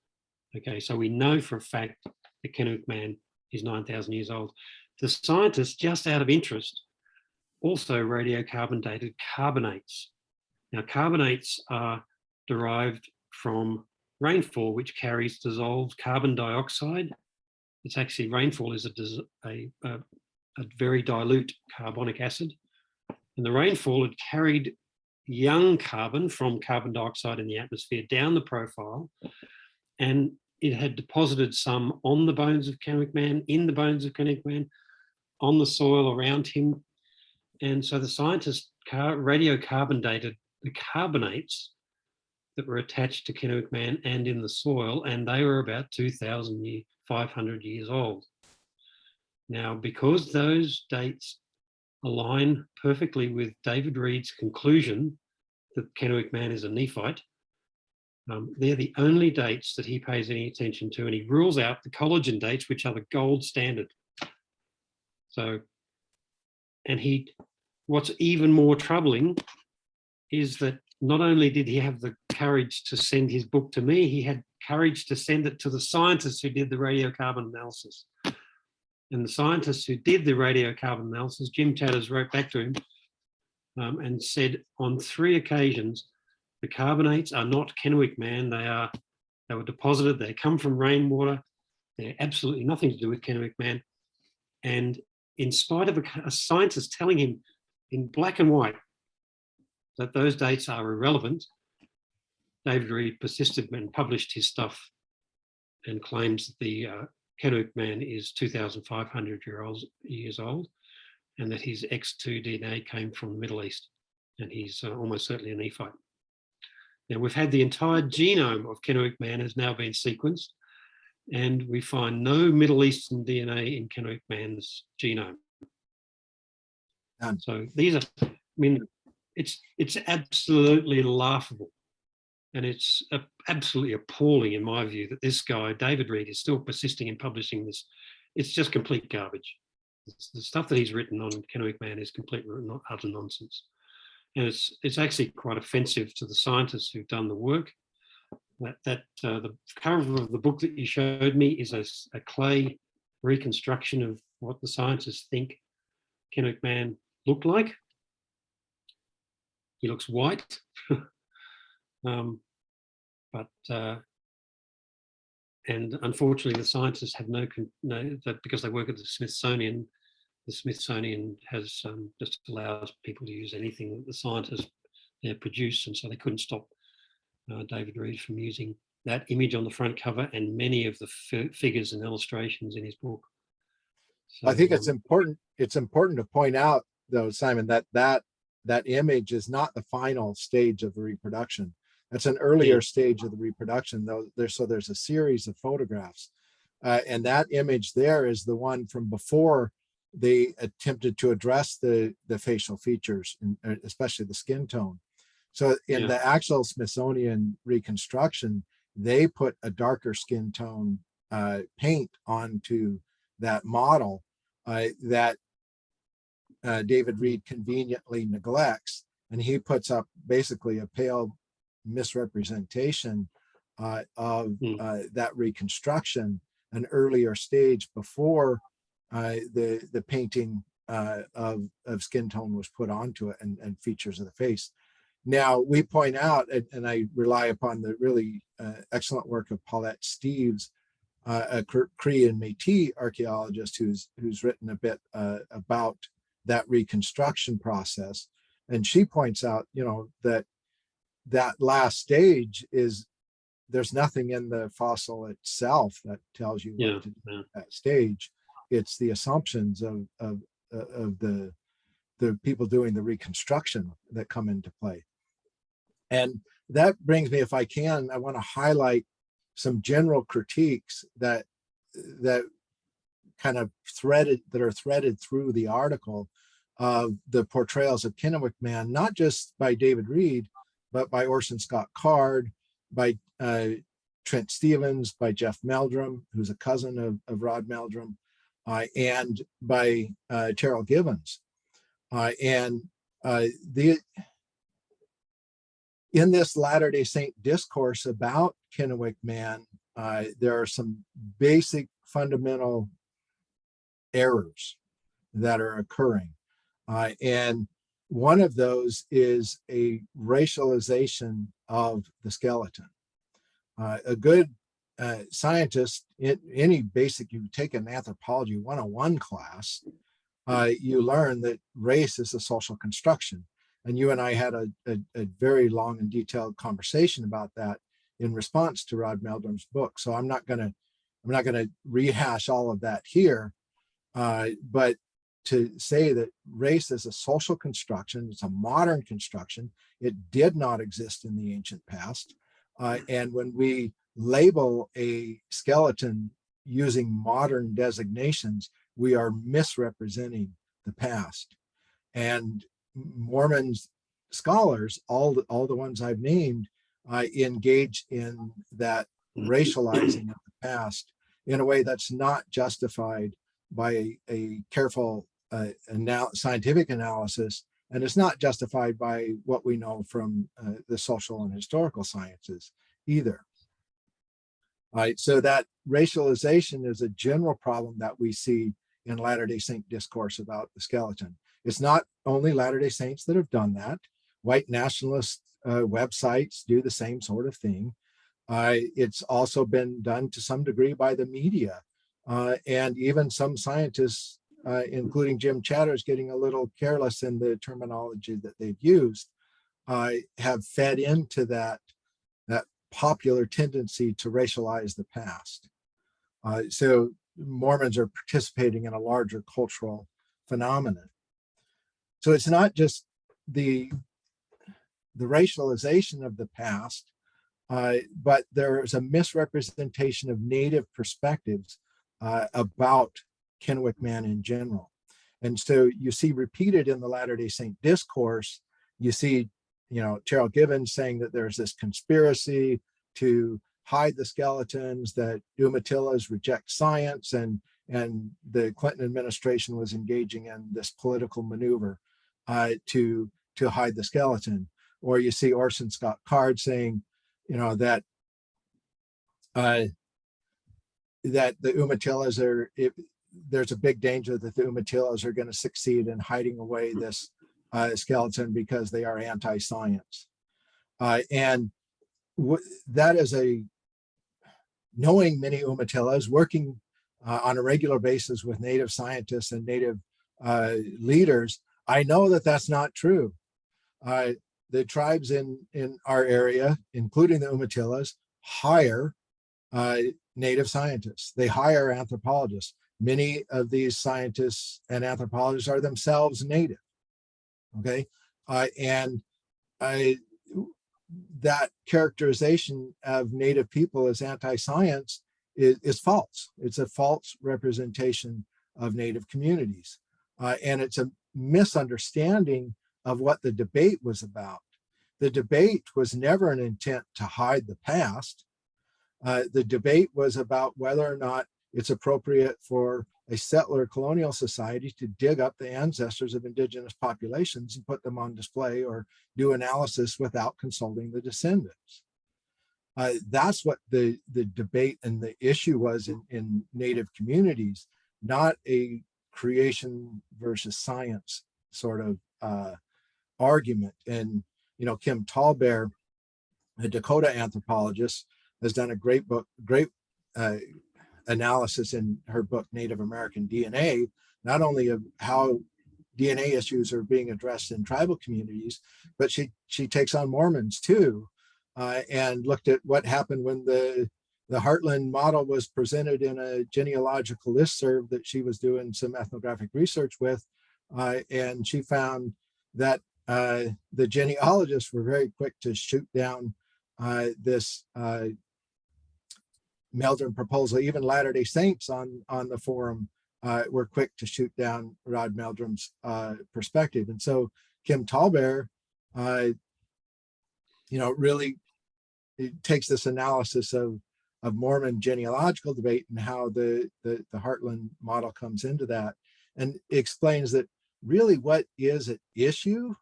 Okay, so we know for a fact that Kennewick Man is 9,000 years old. The scientists, just out of interest, also radiocarbon dated carbonates. Now, carbonates are derived from rainfall, which carries dissolved carbon dioxide. It's actually, rainfall is a very dilute carbonic acid. And the rainfall had carried young carbon from carbon dioxide in the atmosphere down the profile, and it had deposited some on the bones of Kennewick Man, in the bones of Kennewick Man, on the soil around him. And so the scientists radiocarbon dated the carbonates that were attached to Kennewick Man and in the soil, and they were about 2,500 years old. Now, because those dates align perfectly with David Reed's conclusion that Kennewick Man is a Nephite, they're the only dates that he pays any attention to, and he rules out the collagen dates, which are the gold standard. So, what's even more troubling is that not only did he have the courage to send his book to me, he had courage to send it to the scientists who did the radiocarbon analysis. And the scientists who did the radiocarbon analysis, Jim Tatters, wrote back to him and said on 3 occasions, the carbonates are not Kennewick Man. They were deposited. They come from rainwater. They're absolutely nothing to do with Kennewick Man. And in spite of a scientist telling him in black and white that those dates are irrelevant, David Reed persisted and published his stuff and claims that the Kennewick Man is 2,500 years old, and that his X2 DNA came from the Middle East, and he's almost certainly a Nephite. Now, we've had the entire genome of Kennewick Man has now been sequenced, and we find no Middle Eastern DNA in Kennewick Man's genome. So these are, I mean, it's absolutely laughable. And it's absolutely appalling, in my view, that this guy, David Reed, is still persisting in publishing this. It's just complete garbage. The stuff that he's written on Kennewick Man is complete utter nonsense. And it's actually quite offensive to the scientists who've done the work. The cover of the book that you showed me is a clay reconstruction of what the scientists think Kennewick Man looked like. He looks white. And unfortunately, the scientists have no that because they work at the Smithsonian has just allows people to use anything that the scientists produce, and so they couldn't stop David Reed from using that image on the front cover and many of the figures and illustrations in his book. So,
I think it's important. It's important to point out, though, Simon, that image is not the final stage of the reproduction. That's an earlier stage of the reproduction, though. There's a series of photographs, and that image there is the one from before they attempted to address the facial features, especially the skin tone. So in the actual Smithsonian reconstruction, they put a darker skin tone paint onto that model that David Reed conveniently neglects, and he puts up basically a pale misrepresentation of that reconstruction, an earlier stage before the painting of skin tone was put onto it and features of the face. Now we point out, and I rely upon the really excellent work of Paulette Steeves, a Cree and Métis archaeologist who's written a bit about that reconstruction process, and she points out, that last stage is, there's nothing in the fossil itself that tells you what to do at that stage. It's the assumptions of the people doing the reconstruction that come into play. And that brings me, if I can, I want to highlight some general critiques that kind of are threaded through the article of the portrayals of Kennewick Man, not just by David Reed, but by Orson Scott Card, by Trent Stevens, by Jeff Meldrum, who's a cousin of Rod Meldrum, and by Terrell Givens. In this Latter-day Saint discourse about Kennewick Man, there are some basic fundamental errors that are occurring. And one of those is a racialization of the skeleton. A good scientist, any basic, you take an anthropology 101 class, you learn that race is a social construction. And you and I had a very long and detailed conversation about that in response to Rod Meldrum's book. So I'm not gonna rehash all of that here, but to say that race is a social construction, it's a modern construction. It did not exist in the ancient past. And when we label a skeleton using modern designations, we are misrepresenting the past. And Mormon scholars, all the ones I've named, engage in that racializing of the past in a way that's not justified by a careful scientific analysis, and it's not justified by what we know from the social and historical sciences either. All right, so that racialization is a general problem that we see in Latter-day Saint discourse about the skeleton. It's not only Latter-day Saints that have done that. White nationalist websites do the same sort of thing. It's also been done to some degree by the media, and even some scientists, including Jim Chatter's, getting a little careless in the terminology that they've used, have fed into that popular tendency to racialize the past. So Mormons are participating in a larger cultural phenomenon. So it's not just the racialization of the past, but there's a misrepresentation of Native perspectives about Kennewick Man in general. And so you see repeated in the Latter-day Saint discourse, you see, Cheryl Gibbons saying that there's this conspiracy to hide the skeletons, that Umatillas reject science, and the Clinton administration was engaging in this political maneuver to hide the skeleton. Or you see Orson Scott Card saying, that the Umatillas are, there's a big danger that the Umatillas are going to succeed in hiding away this skeleton because they are anti-science. And that is knowing many Umatillas, working on a regular basis with Native scientists and Native leaders, I know that that's not true. The tribes in our area, including the Umatillas, hire Native scientists. They hire anthropologists. Many of these scientists and anthropologists are themselves Native. Okay, and that characterization of Native people as anti-science is false. It's a false representation of Native communities, and it's a misunderstanding of what the debate was about. The debate was never an intent to hide the past. The debate was about whether or not it's appropriate for a settler colonial society to dig up the ancestors of indigenous populations and put them on display or do analysis without consulting the descendants. That's what the debate and the issue was in Native communities, not a creation versus science sort of argument. And Kim Tallbear, a Dakota anthropologist, has done a great analysis in her book Native American DNA, not only of how DNA issues are being addressed in tribal communities, but she takes on Mormons too, and looked at what happened when the Heartland model was presented in a genealogical listserv that she was doing some ethnographic research with, and she found that the genealogists were very quick to shoot down this Meldrum proposal. Even Latter-day Saints on the forum were quick to shoot down Rod Meldrum's perspective. And so Kim Tallbear, really takes this analysis of Mormon genealogical debate and how the Heartland model comes into that, and explains that really what is at issue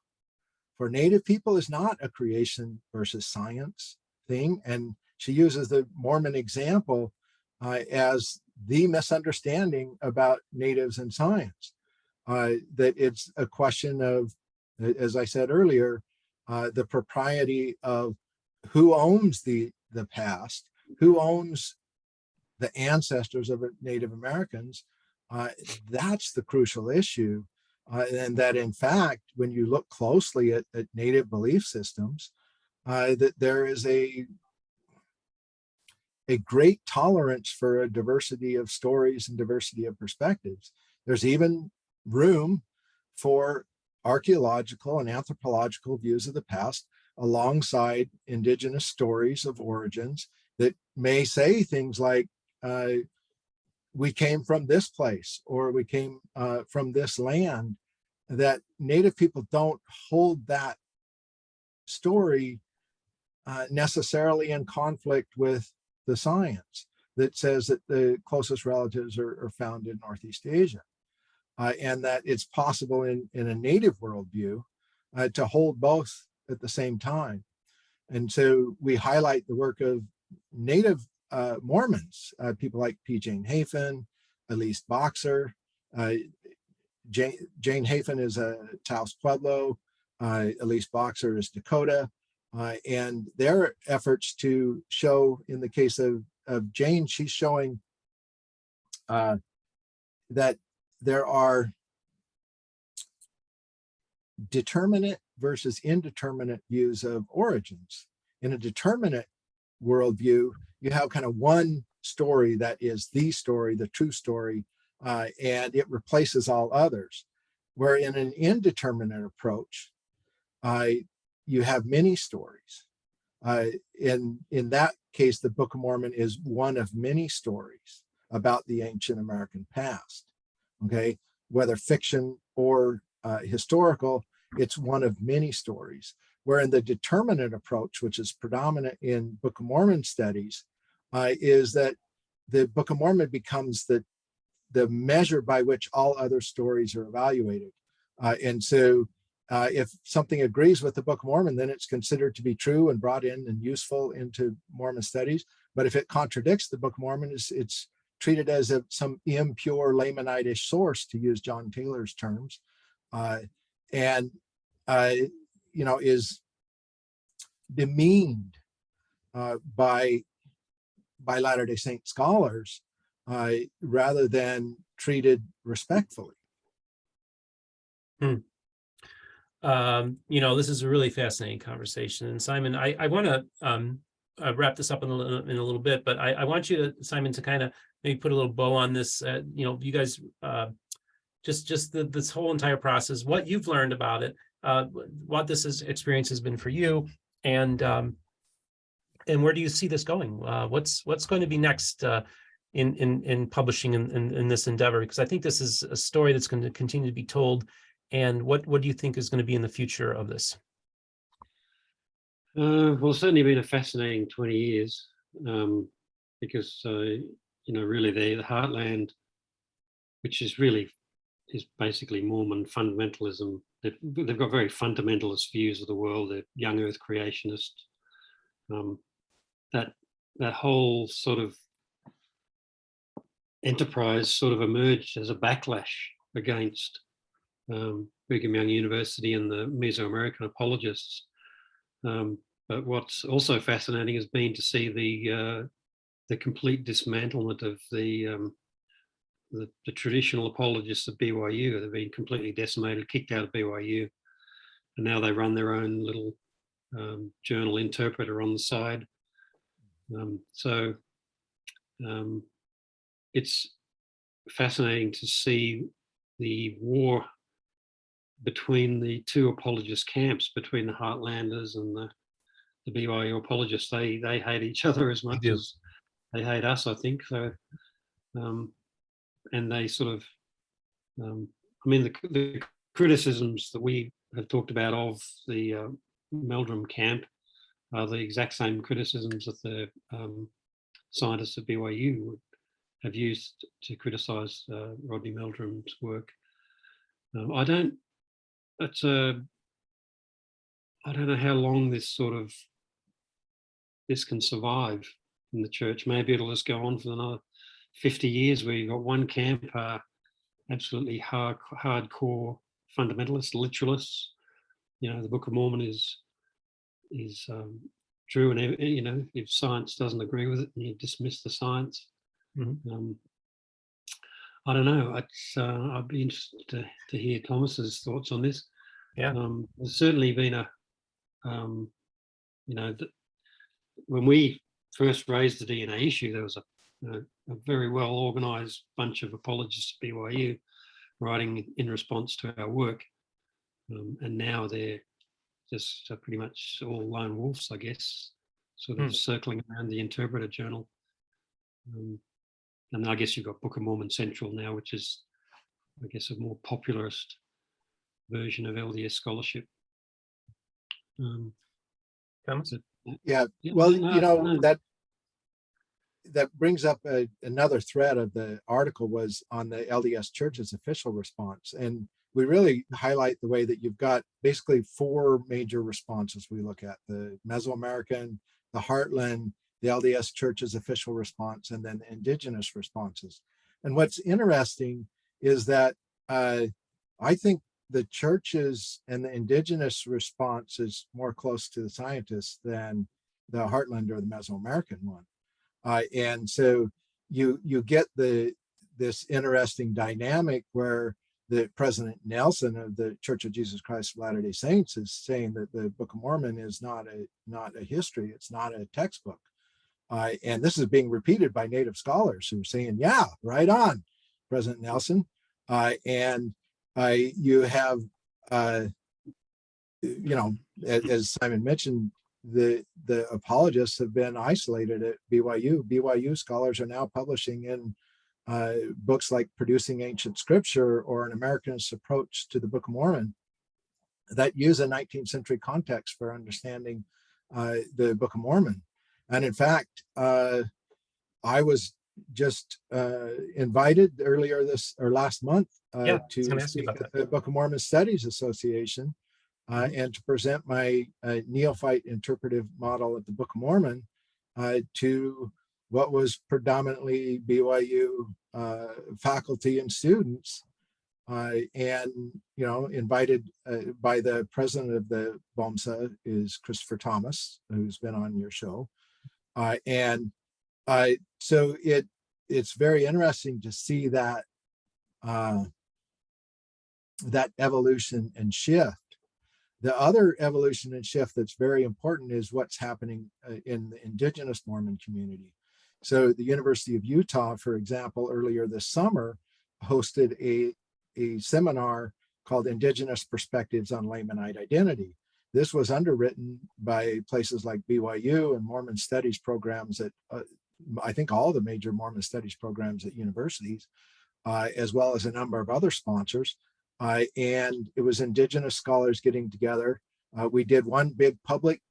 for Native people is not a creation versus science thing. And she uses the Mormon example as the misunderstanding about natives and science, that it's a question of, as I said earlier, the propriety of who owns the past, who owns the ancestors of Native Americans. That's the crucial issue. And that in fact, when you look closely at Native belief systems, that there is a great tolerance for a diversity of stories and diversity of perspectives. There's even room for archeological and anthropological views of the past alongside indigenous stories of origins that may say things like, we came from this place, or we came from this land, that Native people don't hold that story necessarily in conflict with the science that says that the closest relatives are found in Northeast Asia, and that it's possible in a Native worldview to hold both at the same time. And so we highlight the work of Native Mormons, people like P. Jane Hafen, Elise Boxer, Jane Hafen is a Taos Pueblo, Elise Boxer is Dakota, and their efforts to show, in the case of Jane, she's showing that there are determinate versus indeterminate views of origins. In a determinate worldview, you have kind of one story that is the story, the true story, and it replaces all others. Where in an indeterminate approach, you have many stories. In that case, the Book of Mormon is one of many stories about the ancient American past. Okay, whether fiction or historical, it's one of many stories. Where in the determinate approach, which is predominant in Book of Mormon studies, is that the Book of Mormon becomes the measure by which all other stories are evaluated. And so if something agrees with the Book of Mormon, then it's considered to be true and brought in and useful into Mormon studies. But if it contradicts the Book of Mormon, it's treated as some impure Lamanitish source, to use John Taylor's terms, and is demeaned by Latter-day Saint scholars rather than treated respectfully.
This is a really fascinating conversation. And Simon, I want to wrap this up in a little bit, but I want you to, Simon, to kind of maybe put a little bow on this. You guys, this whole entire process, what you've learned about it, what this experience has been for you, and where do you see this going? What's going to be next in publishing in this endeavor? Because I think this is a story that's going to continue to be told. And what do you think is going to be in the future of this?
Well, it's certainly been a fascinating 20 years because, really the Heartland, which is basically Mormon fundamentalism. They've got very fundamentalist views of the world. They're young earth creationists. That whole sort of enterprise sort of emerged as a backlash against Brigham Young University and the Mesoamerican apologists. But what's also fascinating has been to see the complete dismantlement of the traditional apologists of BYU. They've been completely decimated, kicked out of BYU, and now they run their own little journal interpreter on the side. It's fascinating to see the war between the two apologist camps, between the Heartlanders and the BYU apologists. They hate each other as much as they hate us, I think. So, and they sort of, the criticisms that we have talked about of the Meldrum camp are the exact same criticisms that the scientists at BYU would have used to criticize Rodney Meldrum's work. I don't know how long this can survive in the church. Maybe it'll just go on for another 50 years, where you've got one camp, absolutely hardcore fundamentalists, literalists. The Book of Mormon is true, and if science doesn't agree with it, you dismiss the science. Mm-hmm. I don't know. I'd be interested to hear Thomas's thoughts on this.
Yeah,
there's certainly been when we first raised the DNA issue, there was a very well organized bunch of apologists at BYU writing in response to our work, and now they're just pretty much all lone wolves, I guess, sort of circling around the interpreter journal. And I guess you've got Book of Mormon Central now, which is, I guess, a more popularist version of LDS scholarship.
That brings up another thread of the article was on the LDS Church's official response. And we really highlight the way that you've got basically four major responses we look at: the Mesoamerican, the Heartland, the LDS Church's official response, and then Indigenous responses. And what's interesting is that I think the churches and the indigenous response is more close to the scientists than the Heartlander or the Mesoamerican one. And so you get this interesting dynamic where the President Nelson of the Church of Jesus Christ of Latter-day Saints is saying that the Book of Mormon is not a history, it's not a textbook. And this is being repeated by Native scholars who are saying, yeah, right on, President Nelson. And you have, as Simon mentioned, the apologists have been isolated at BYU. BYU scholars are now publishing in books like Producing Ancient Scripture or An Americanist Approach to the Book of Mormon that use a 19th century context for understanding the Book of Mormon. And in fact, I was just invited earlier last month to speak at the Book of Mormon Studies Association and to present my neophyte interpretive model of the Book of Mormon to what was predominantly BYU faculty and students, and invited by the president of the BOMSA is Christopher Thomas, who's been on your show, so it's very interesting to see that that evolution and shift. The other evolution and shift that's very important is what's happening in the indigenous Mormon community. So the University of Utah, for example, earlier this summer, hosted a seminar called Indigenous Perspectives on Lamanite Identity. This was underwritten by places like BYU and Mormon studies programs at, I think all the major Mormon studies programs at universities, as well as a number of other sponsors. And it was indigenous scholars getting together. We did one big public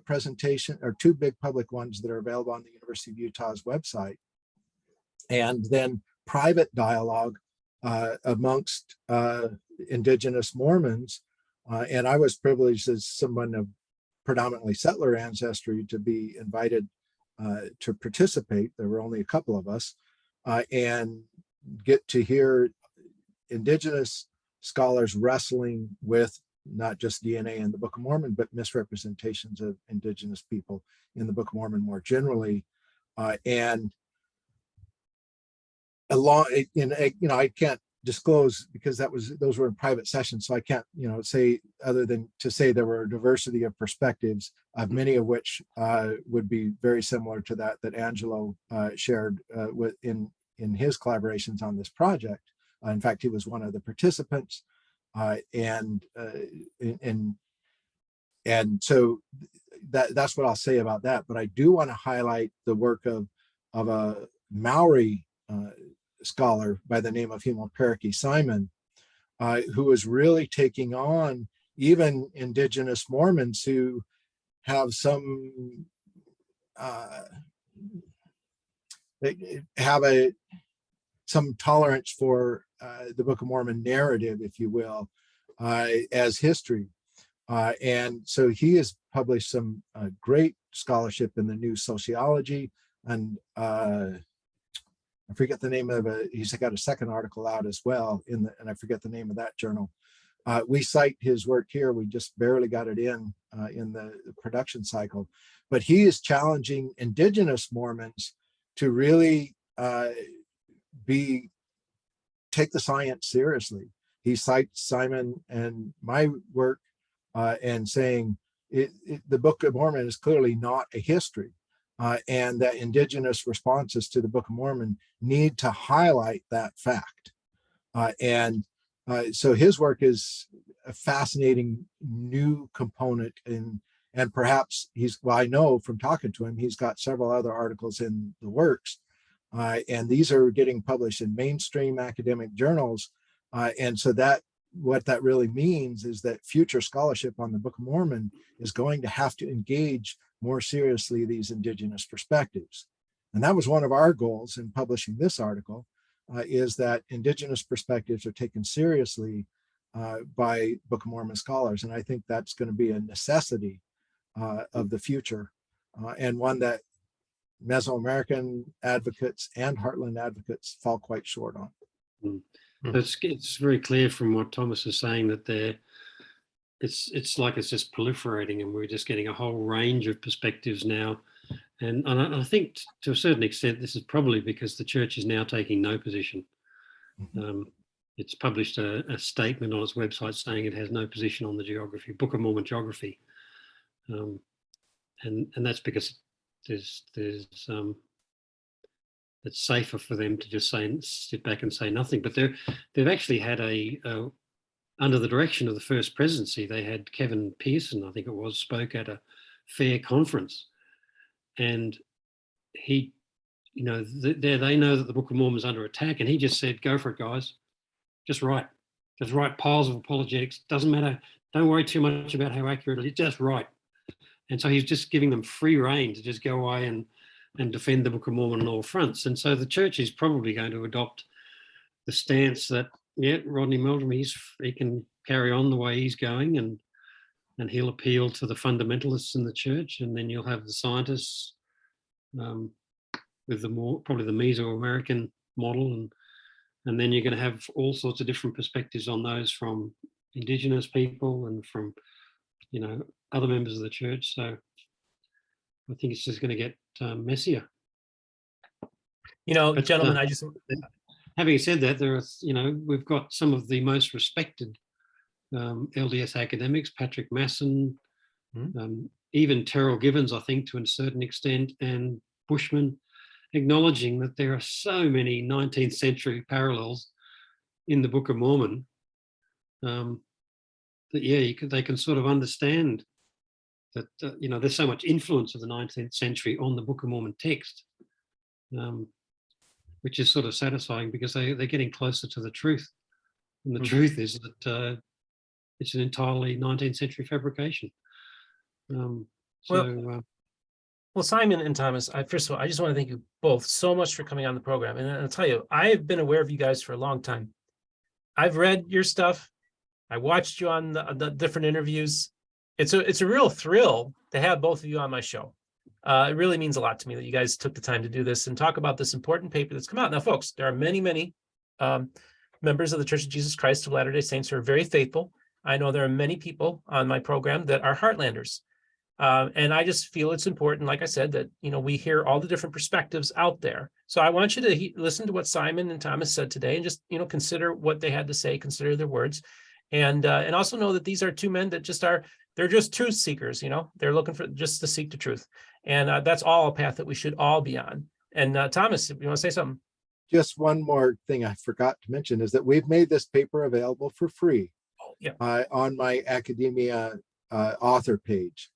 presentation, or two big public ones that are available on the University of Utah's website, and then private dialogue amongst indigenous Mormons. And I was privileged as someone of predominantly settler ancestry to be invited to participate. There were only a couple of us, and get to hear indigenous scholars wrestling with not just DNA in the Book of Mormon, but misrepresentations of indigenous people in the Book of Mormon more generally. And along, I can't disclose because those were in private sessions, so I can't say other than to say there were a diversity of perspectives, many of which would be very similar to that Angelo shared in his collaborations on this project. In fact, he was one of the participants, and so that's what I'll say about that. But I do want to highlight the work of a Maori scholar by the name of Murphy Simon, who is really taking on even indigenous Mormons who have some some tolerance for the Book of Mormon narrative, if you will, as history. And so he has published some great scholarship in the New Sociology, and I forget the name of it. He's got a second article out as well, and I forget the name of that journal. We cite his work here. We just barely got it in the production cycle. But he is challenging indigenous Mormons to really take the science seriously. He cites Simon and my work and saying the Book of Mormon is clearly not a history, and that indigenous responses to the Book of Mormon need to highlight that fact. So his work is a fascinating new component, and perhaps I know from talking to him, he's got several other articles in the works. And these are getting published in mainstream academic journals. And so what that really means is that future scholarship on the Book of Mormon is going to have to engage more seriously these indigenous perspectives. And that was one of our goals in publishing this article, is that indigenous perspectives are taken seriously by Book of Mormon scholars. And I think that's going to be a necessity of the future, and one that Mesoamerican advocates and Heartland advocates fall quite short on.
It's very clear from what Thomas is saying that it's like it's just proliferating, and we're just getting a whole range of perspectives now. And I think to a certain extent, this is probably because the church is now taking no position. It's published a statement on its website saying it has no position on the geography, Book of Mormon geography. And that's because it's safer for them to just sit back and say nothing. But they've actually had under the direction of the First Presidency, they had Kevin Pearson, I think it was, spoke at a fair conference. And he, they know that the Book of Mormon is under attack, and he just said, "Go for it, guys. Just write piles of apologetics. Doesn't matter. Don't worry too much about how accurate it is. Just write." And so he's just giving them free rein to just go away and defend the Book of Mormon on all fronts. And so the church is probably going to adopt the stance that, Rodney Meldrum, he can carry on the way he's going, and he'll appeal to the fundamentalists in the church, and then you'll have the scientists with probably the Mesoamerican model, and then you're going to have all sorts of different perspectives on those from Indigenous people and from other members of the church. So I think it's just going to get messier. But,
gentlemen,
having said that, there are, we've got some of the most respected LDS academics, Patrick Masson, even Terrell Givens, I think, to a certain extent, and Bushman, acknowledging that there are so many 19th century parallels in the Book of Mormon that, they can sort of understand that, there's so much influence of the 19th century on the Book of Mormon text, which is sort of satisfying because they're getting closer to the truth. And the truth is that it's an entirely 19th century fabrication.
Well, Simon and Thomas, first of all, I just want to thank you both so much for coming on the program. And I'll tell you, I've been aware of you guys for a long time. I've read your stuff. I watched you on the different interviews. It's a real thrill to have both of you on my show. It really means a lot to me that you guys took the time to do this and talk about this important paper that's come out. Now, folks, there are many, many members of the Church of Jesus Christ of Latter-day Saints who are very faithful. I know there are many people on my program that are Heartlanders. And I just feel it's important, like I said, that, we hear all the different perspectives out there. So I want you to listen to what Simon and Thomas said today and just, consider what they had to say, consider their words. And also know that these are two men that they're just truth seekers, they're looking for just to seek the truth. And that's all a path that we should all be on. And Thomas, if you want to say something.
Just one more thing I forgot to mention is that we've made this paper available for free on my academia author page.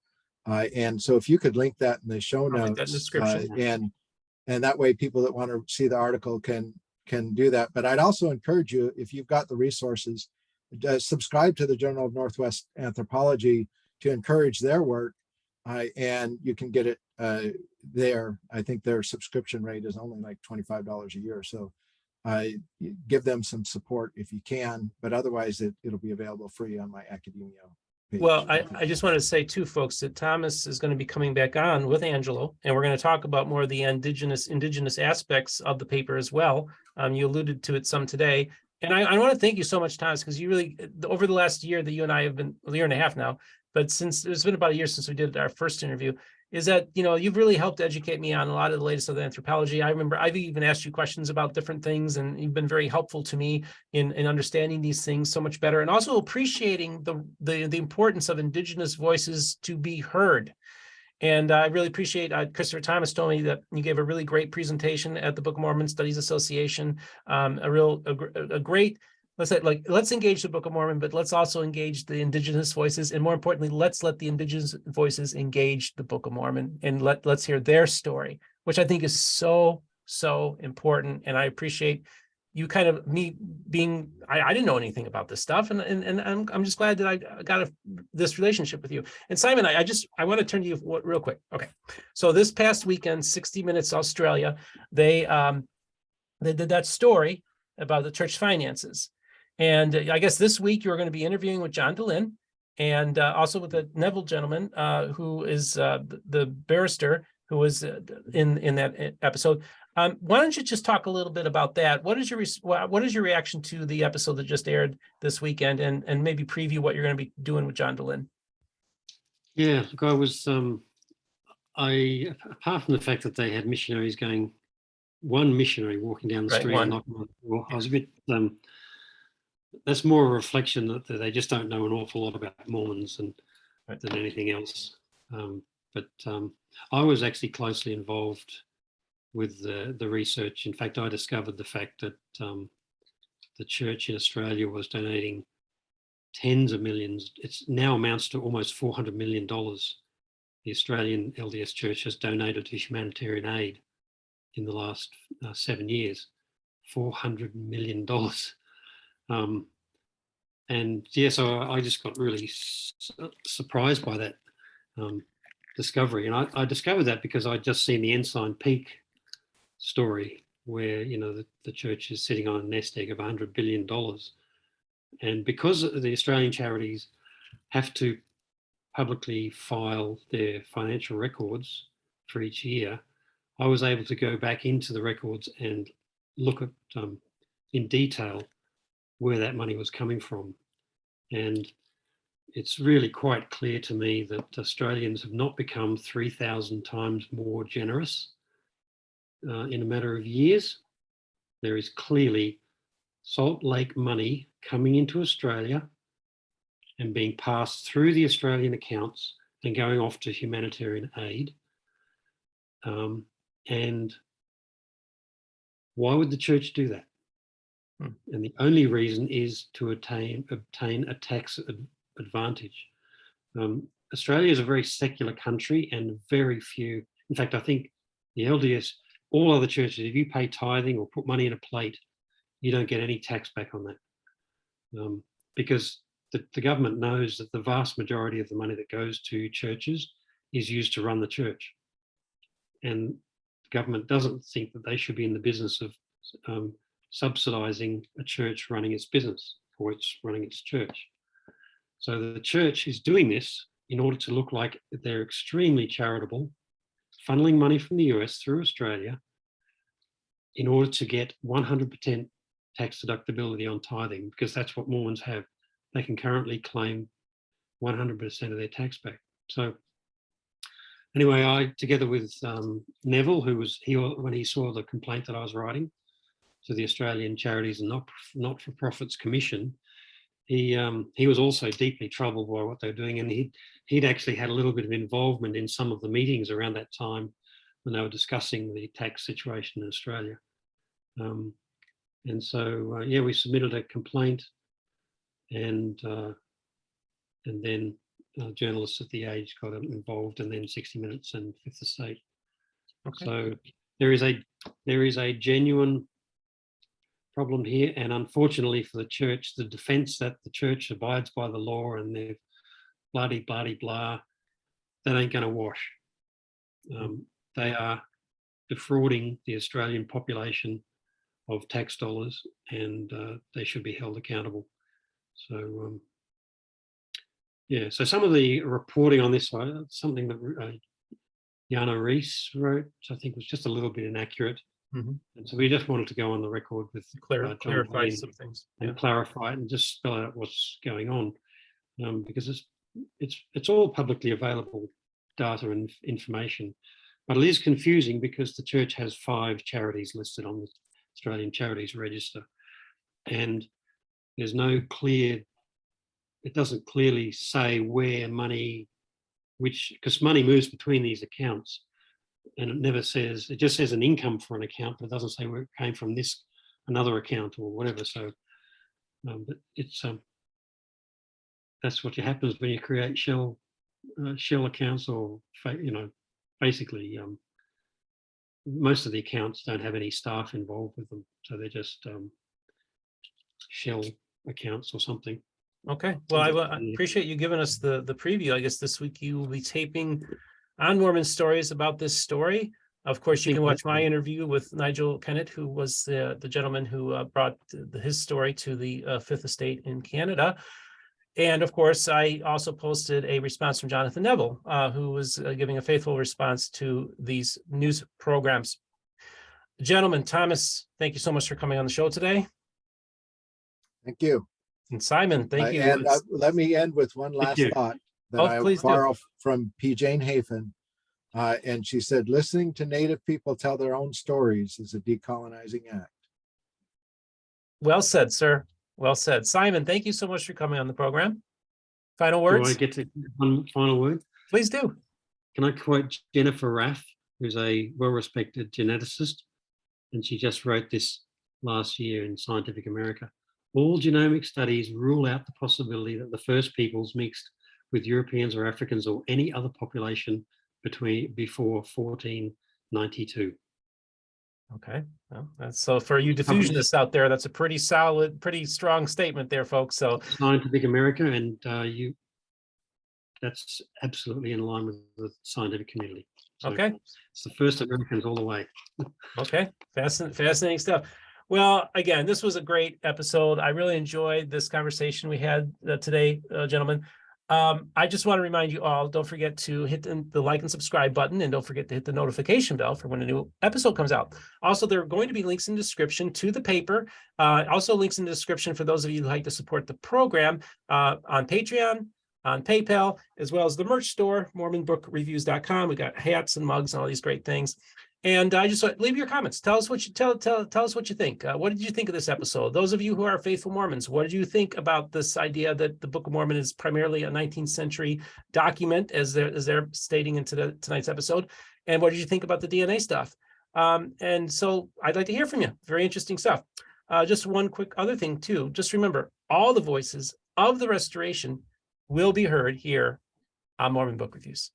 And so if you could link that in the show notes,
that description.
And that way people that want to see the article can do that. But I'd also encourage you, if you've got the resources, subscribe to the Journal of Northwest Anthropology to encourage their work. And you can get it there. I think their subscription rate is only like $25 a year. So give them some support if you can, but otherwise it'll be available free on my academia page.
Well, I just want to say too, folks, that Thomas is going to be coming back on with Angelo, and we're going to talk about more of the indigenous aspects of the paper as well. You alluded to it some today. And I want to thank you so much, Thomas, because you really, over the last year that you and I have been, a year and a half now, but since it's been about a year since we did our first interview, is that, you've really helped educate me on a lot of the latest of the anthropology. I remember I've even asked you questions about different things, and you've been very helpful to me in understanding these things so much better, and also appreciating the importance of Indigenous voices to be heard. And I really appreciate, Christopher Thomas told me that you gave a really great presentation at the Book of Mormon Studies Association, a great, let's engage the Book of Mormon, but let's also engage the Indigenous voices. And more importantly, let's let the Indigenous voices engage the Book of Mormon, and let's hear their story, which I think is so, so important. And I appreciate you kind of me being, I didn't know anything about this stuff. And I'm just glad that I got this relationship with you. And Simon, I want to turn to you real quick. Okay. So this past weekend, 60 Minutes Australia, they did that story about the church finances. And I guess this week you're going to be interviewing with John DeLynn, and also with the Neville gentleman, who is the barrister who was in that episode. Why don't you just talk a little bit about that? What is your reaction to the episode that just aired this weekend, and maybe preview what you're going to be doing with John DeLynn?
Yeah, look, I was, apart from the fact that they had missionaries going, one missionary walking down the
Right,
street and knocking on the door, I was a bit, that's more a reflection that they just don't know an awful lot about Mormons than anything else. But I was actually closely involved with the research. In fact, I discovered the fact that the church in Australia was donating tens of millions. It's now amounts to almost $400 million. The Australian LDS Church has donated to humanitarian aid in the last 7 years, $400 million. And yeah, so I just got really surprised by that discovery. And I discovered that because I'd just seen the Ensign Peak story where, you know, the church is sitting on a nest egg of $100 billion. And because the Australian charities have to publicly file their financial records for each year, I was able to go back into the records and look at in detail where that money was coming from. And it's really quite clear to me that Australians have not become 3,000 times more generous in a matter of years. There is clearly Salt Lake money coming into Australia and being passed through the Australian accounts and going off to humanitarian aid. And why would the church do that? And the only reason is to obtain a tax advantage. Australia is a very secular country, and very few, in fact, I think the LDS, all other churches, if you pay tithing or put money in a plate, you don't get any tax back on that. Because the government knows that the vast majority of the money that goes to churches is used to run the church. And the government doesn't think that they should be in the business of subsidizing a church running its business, or it's running its church. So the church is doing this in order to look like they're extremely charitable, funneling money from the US through Australia in order to get 100% tax deductibility on tithing, because that's what Mormons have. They can currently claim 100% of their tax back. So anyway, I, together with Neville, when he saw the complaint that I was writing to the Australian Charities and Not-for-Profits Commission, he was also deeply troubled by what they were doing, and he'd actually had a little bit of involvement in some of the meetings around that time when they were discussing the tax situation in Australia. And so, yeah, we submitted a complaint, and then journalists at The Age got involved, and then 60 Minutes and Fifth Estate. Okay. So there is a genuine problem here, and unfortunately for the church, the defence that the church abides by the law and they're blah, that ain't going to wash. They are defrauding the Australian population of tax dollars, and they should be held accountable. So yeah, so some of the reporting on this one, something that Jana Rees wrote, which I think was just a little bit inaccurate. And so we just wanted to go on the record with
clarify some things
and clarify it and just spell out what's going on, because it's all publicly available data and information, but it is confusing because the church has 5 charities listed on the Australian Charities Register, and there's no clear. It doesn't clearly say where money, because money moves between these accounts. And it never says, it just says an income for an account, but it doesn't say where it came from another account or whatever. So, but it's, that's what happens when you create shell accounts, or, you know, basically most of the accounts don't have any staff involved with them. So they're just shell accounts or something.
Okay, well, I appreciate you giving us the preview. I guess this week you will be taping on Mormon Stories about this story. Of course, you can watch my interview with Nigel Kennett, who was the gentleman who brought his story to the Fifth Estate in Canada. And of course, I also posted a response from Jonathan Neville, who was giving a faithful response to these news programs. Gentlemen, Thomas, thank you so much for coming on the show today.
Thank you.
And Simon, thank you.
And let me end with one last
you.
thought that
Oh,
I
please do.
borrow from P. Jane Hafen. And she said, listening to Native people tell their own stories is a decolonizing act.
Well said, sir. Well said. Simon, thank you so much for coming on the program. Final
Do
words?
I get to one final word?
Please do.
Can I quote Jennifer Raff, who's a well-respected geneticist, and she just wrote this last year in Scientific America. All genomic studies rule out the possibility that the first peoples mixed with Europeans or Africans or any other population before 1492.
Okay. Well, that's, so for you diffusionists out there, that's a pretty solid, pretty strong statement there, folks. So
Scientific America, and that's absolutely in line with the scientific community. So
okay.
it's the first Americans all the way.
Okay. Fascinating stuff. Well, again, this was a great episode. I really enjoyed this conversation we had today, gentlemen. I just want to remind you all, don't forget to hit the like and subscribe button, and don't forget to hit the notification bell for when a new episode comes out. Also, there are going to be links in the description to the paper. Also links in the description for those of you who like to support the program on Patreon, on PayPal, as well as the merch store, MormonBookReviews.com. We got hats and mugs and all these great things. And I just leave your comments. Tell us what you tell us what you think. What did you think of this episode? Those of you who are faithful Mormons, what did you think about this idea that the Book of Mormon is primarily a 19th century document, as they're stating in tonight's episode? And what did you think about the DNA stuff? And so I'd like to hear from you. Very interesting stuff. Just one quick other thing too. Just remember, all the voices of the Restoration will be heard here on Mormon Book Reviews.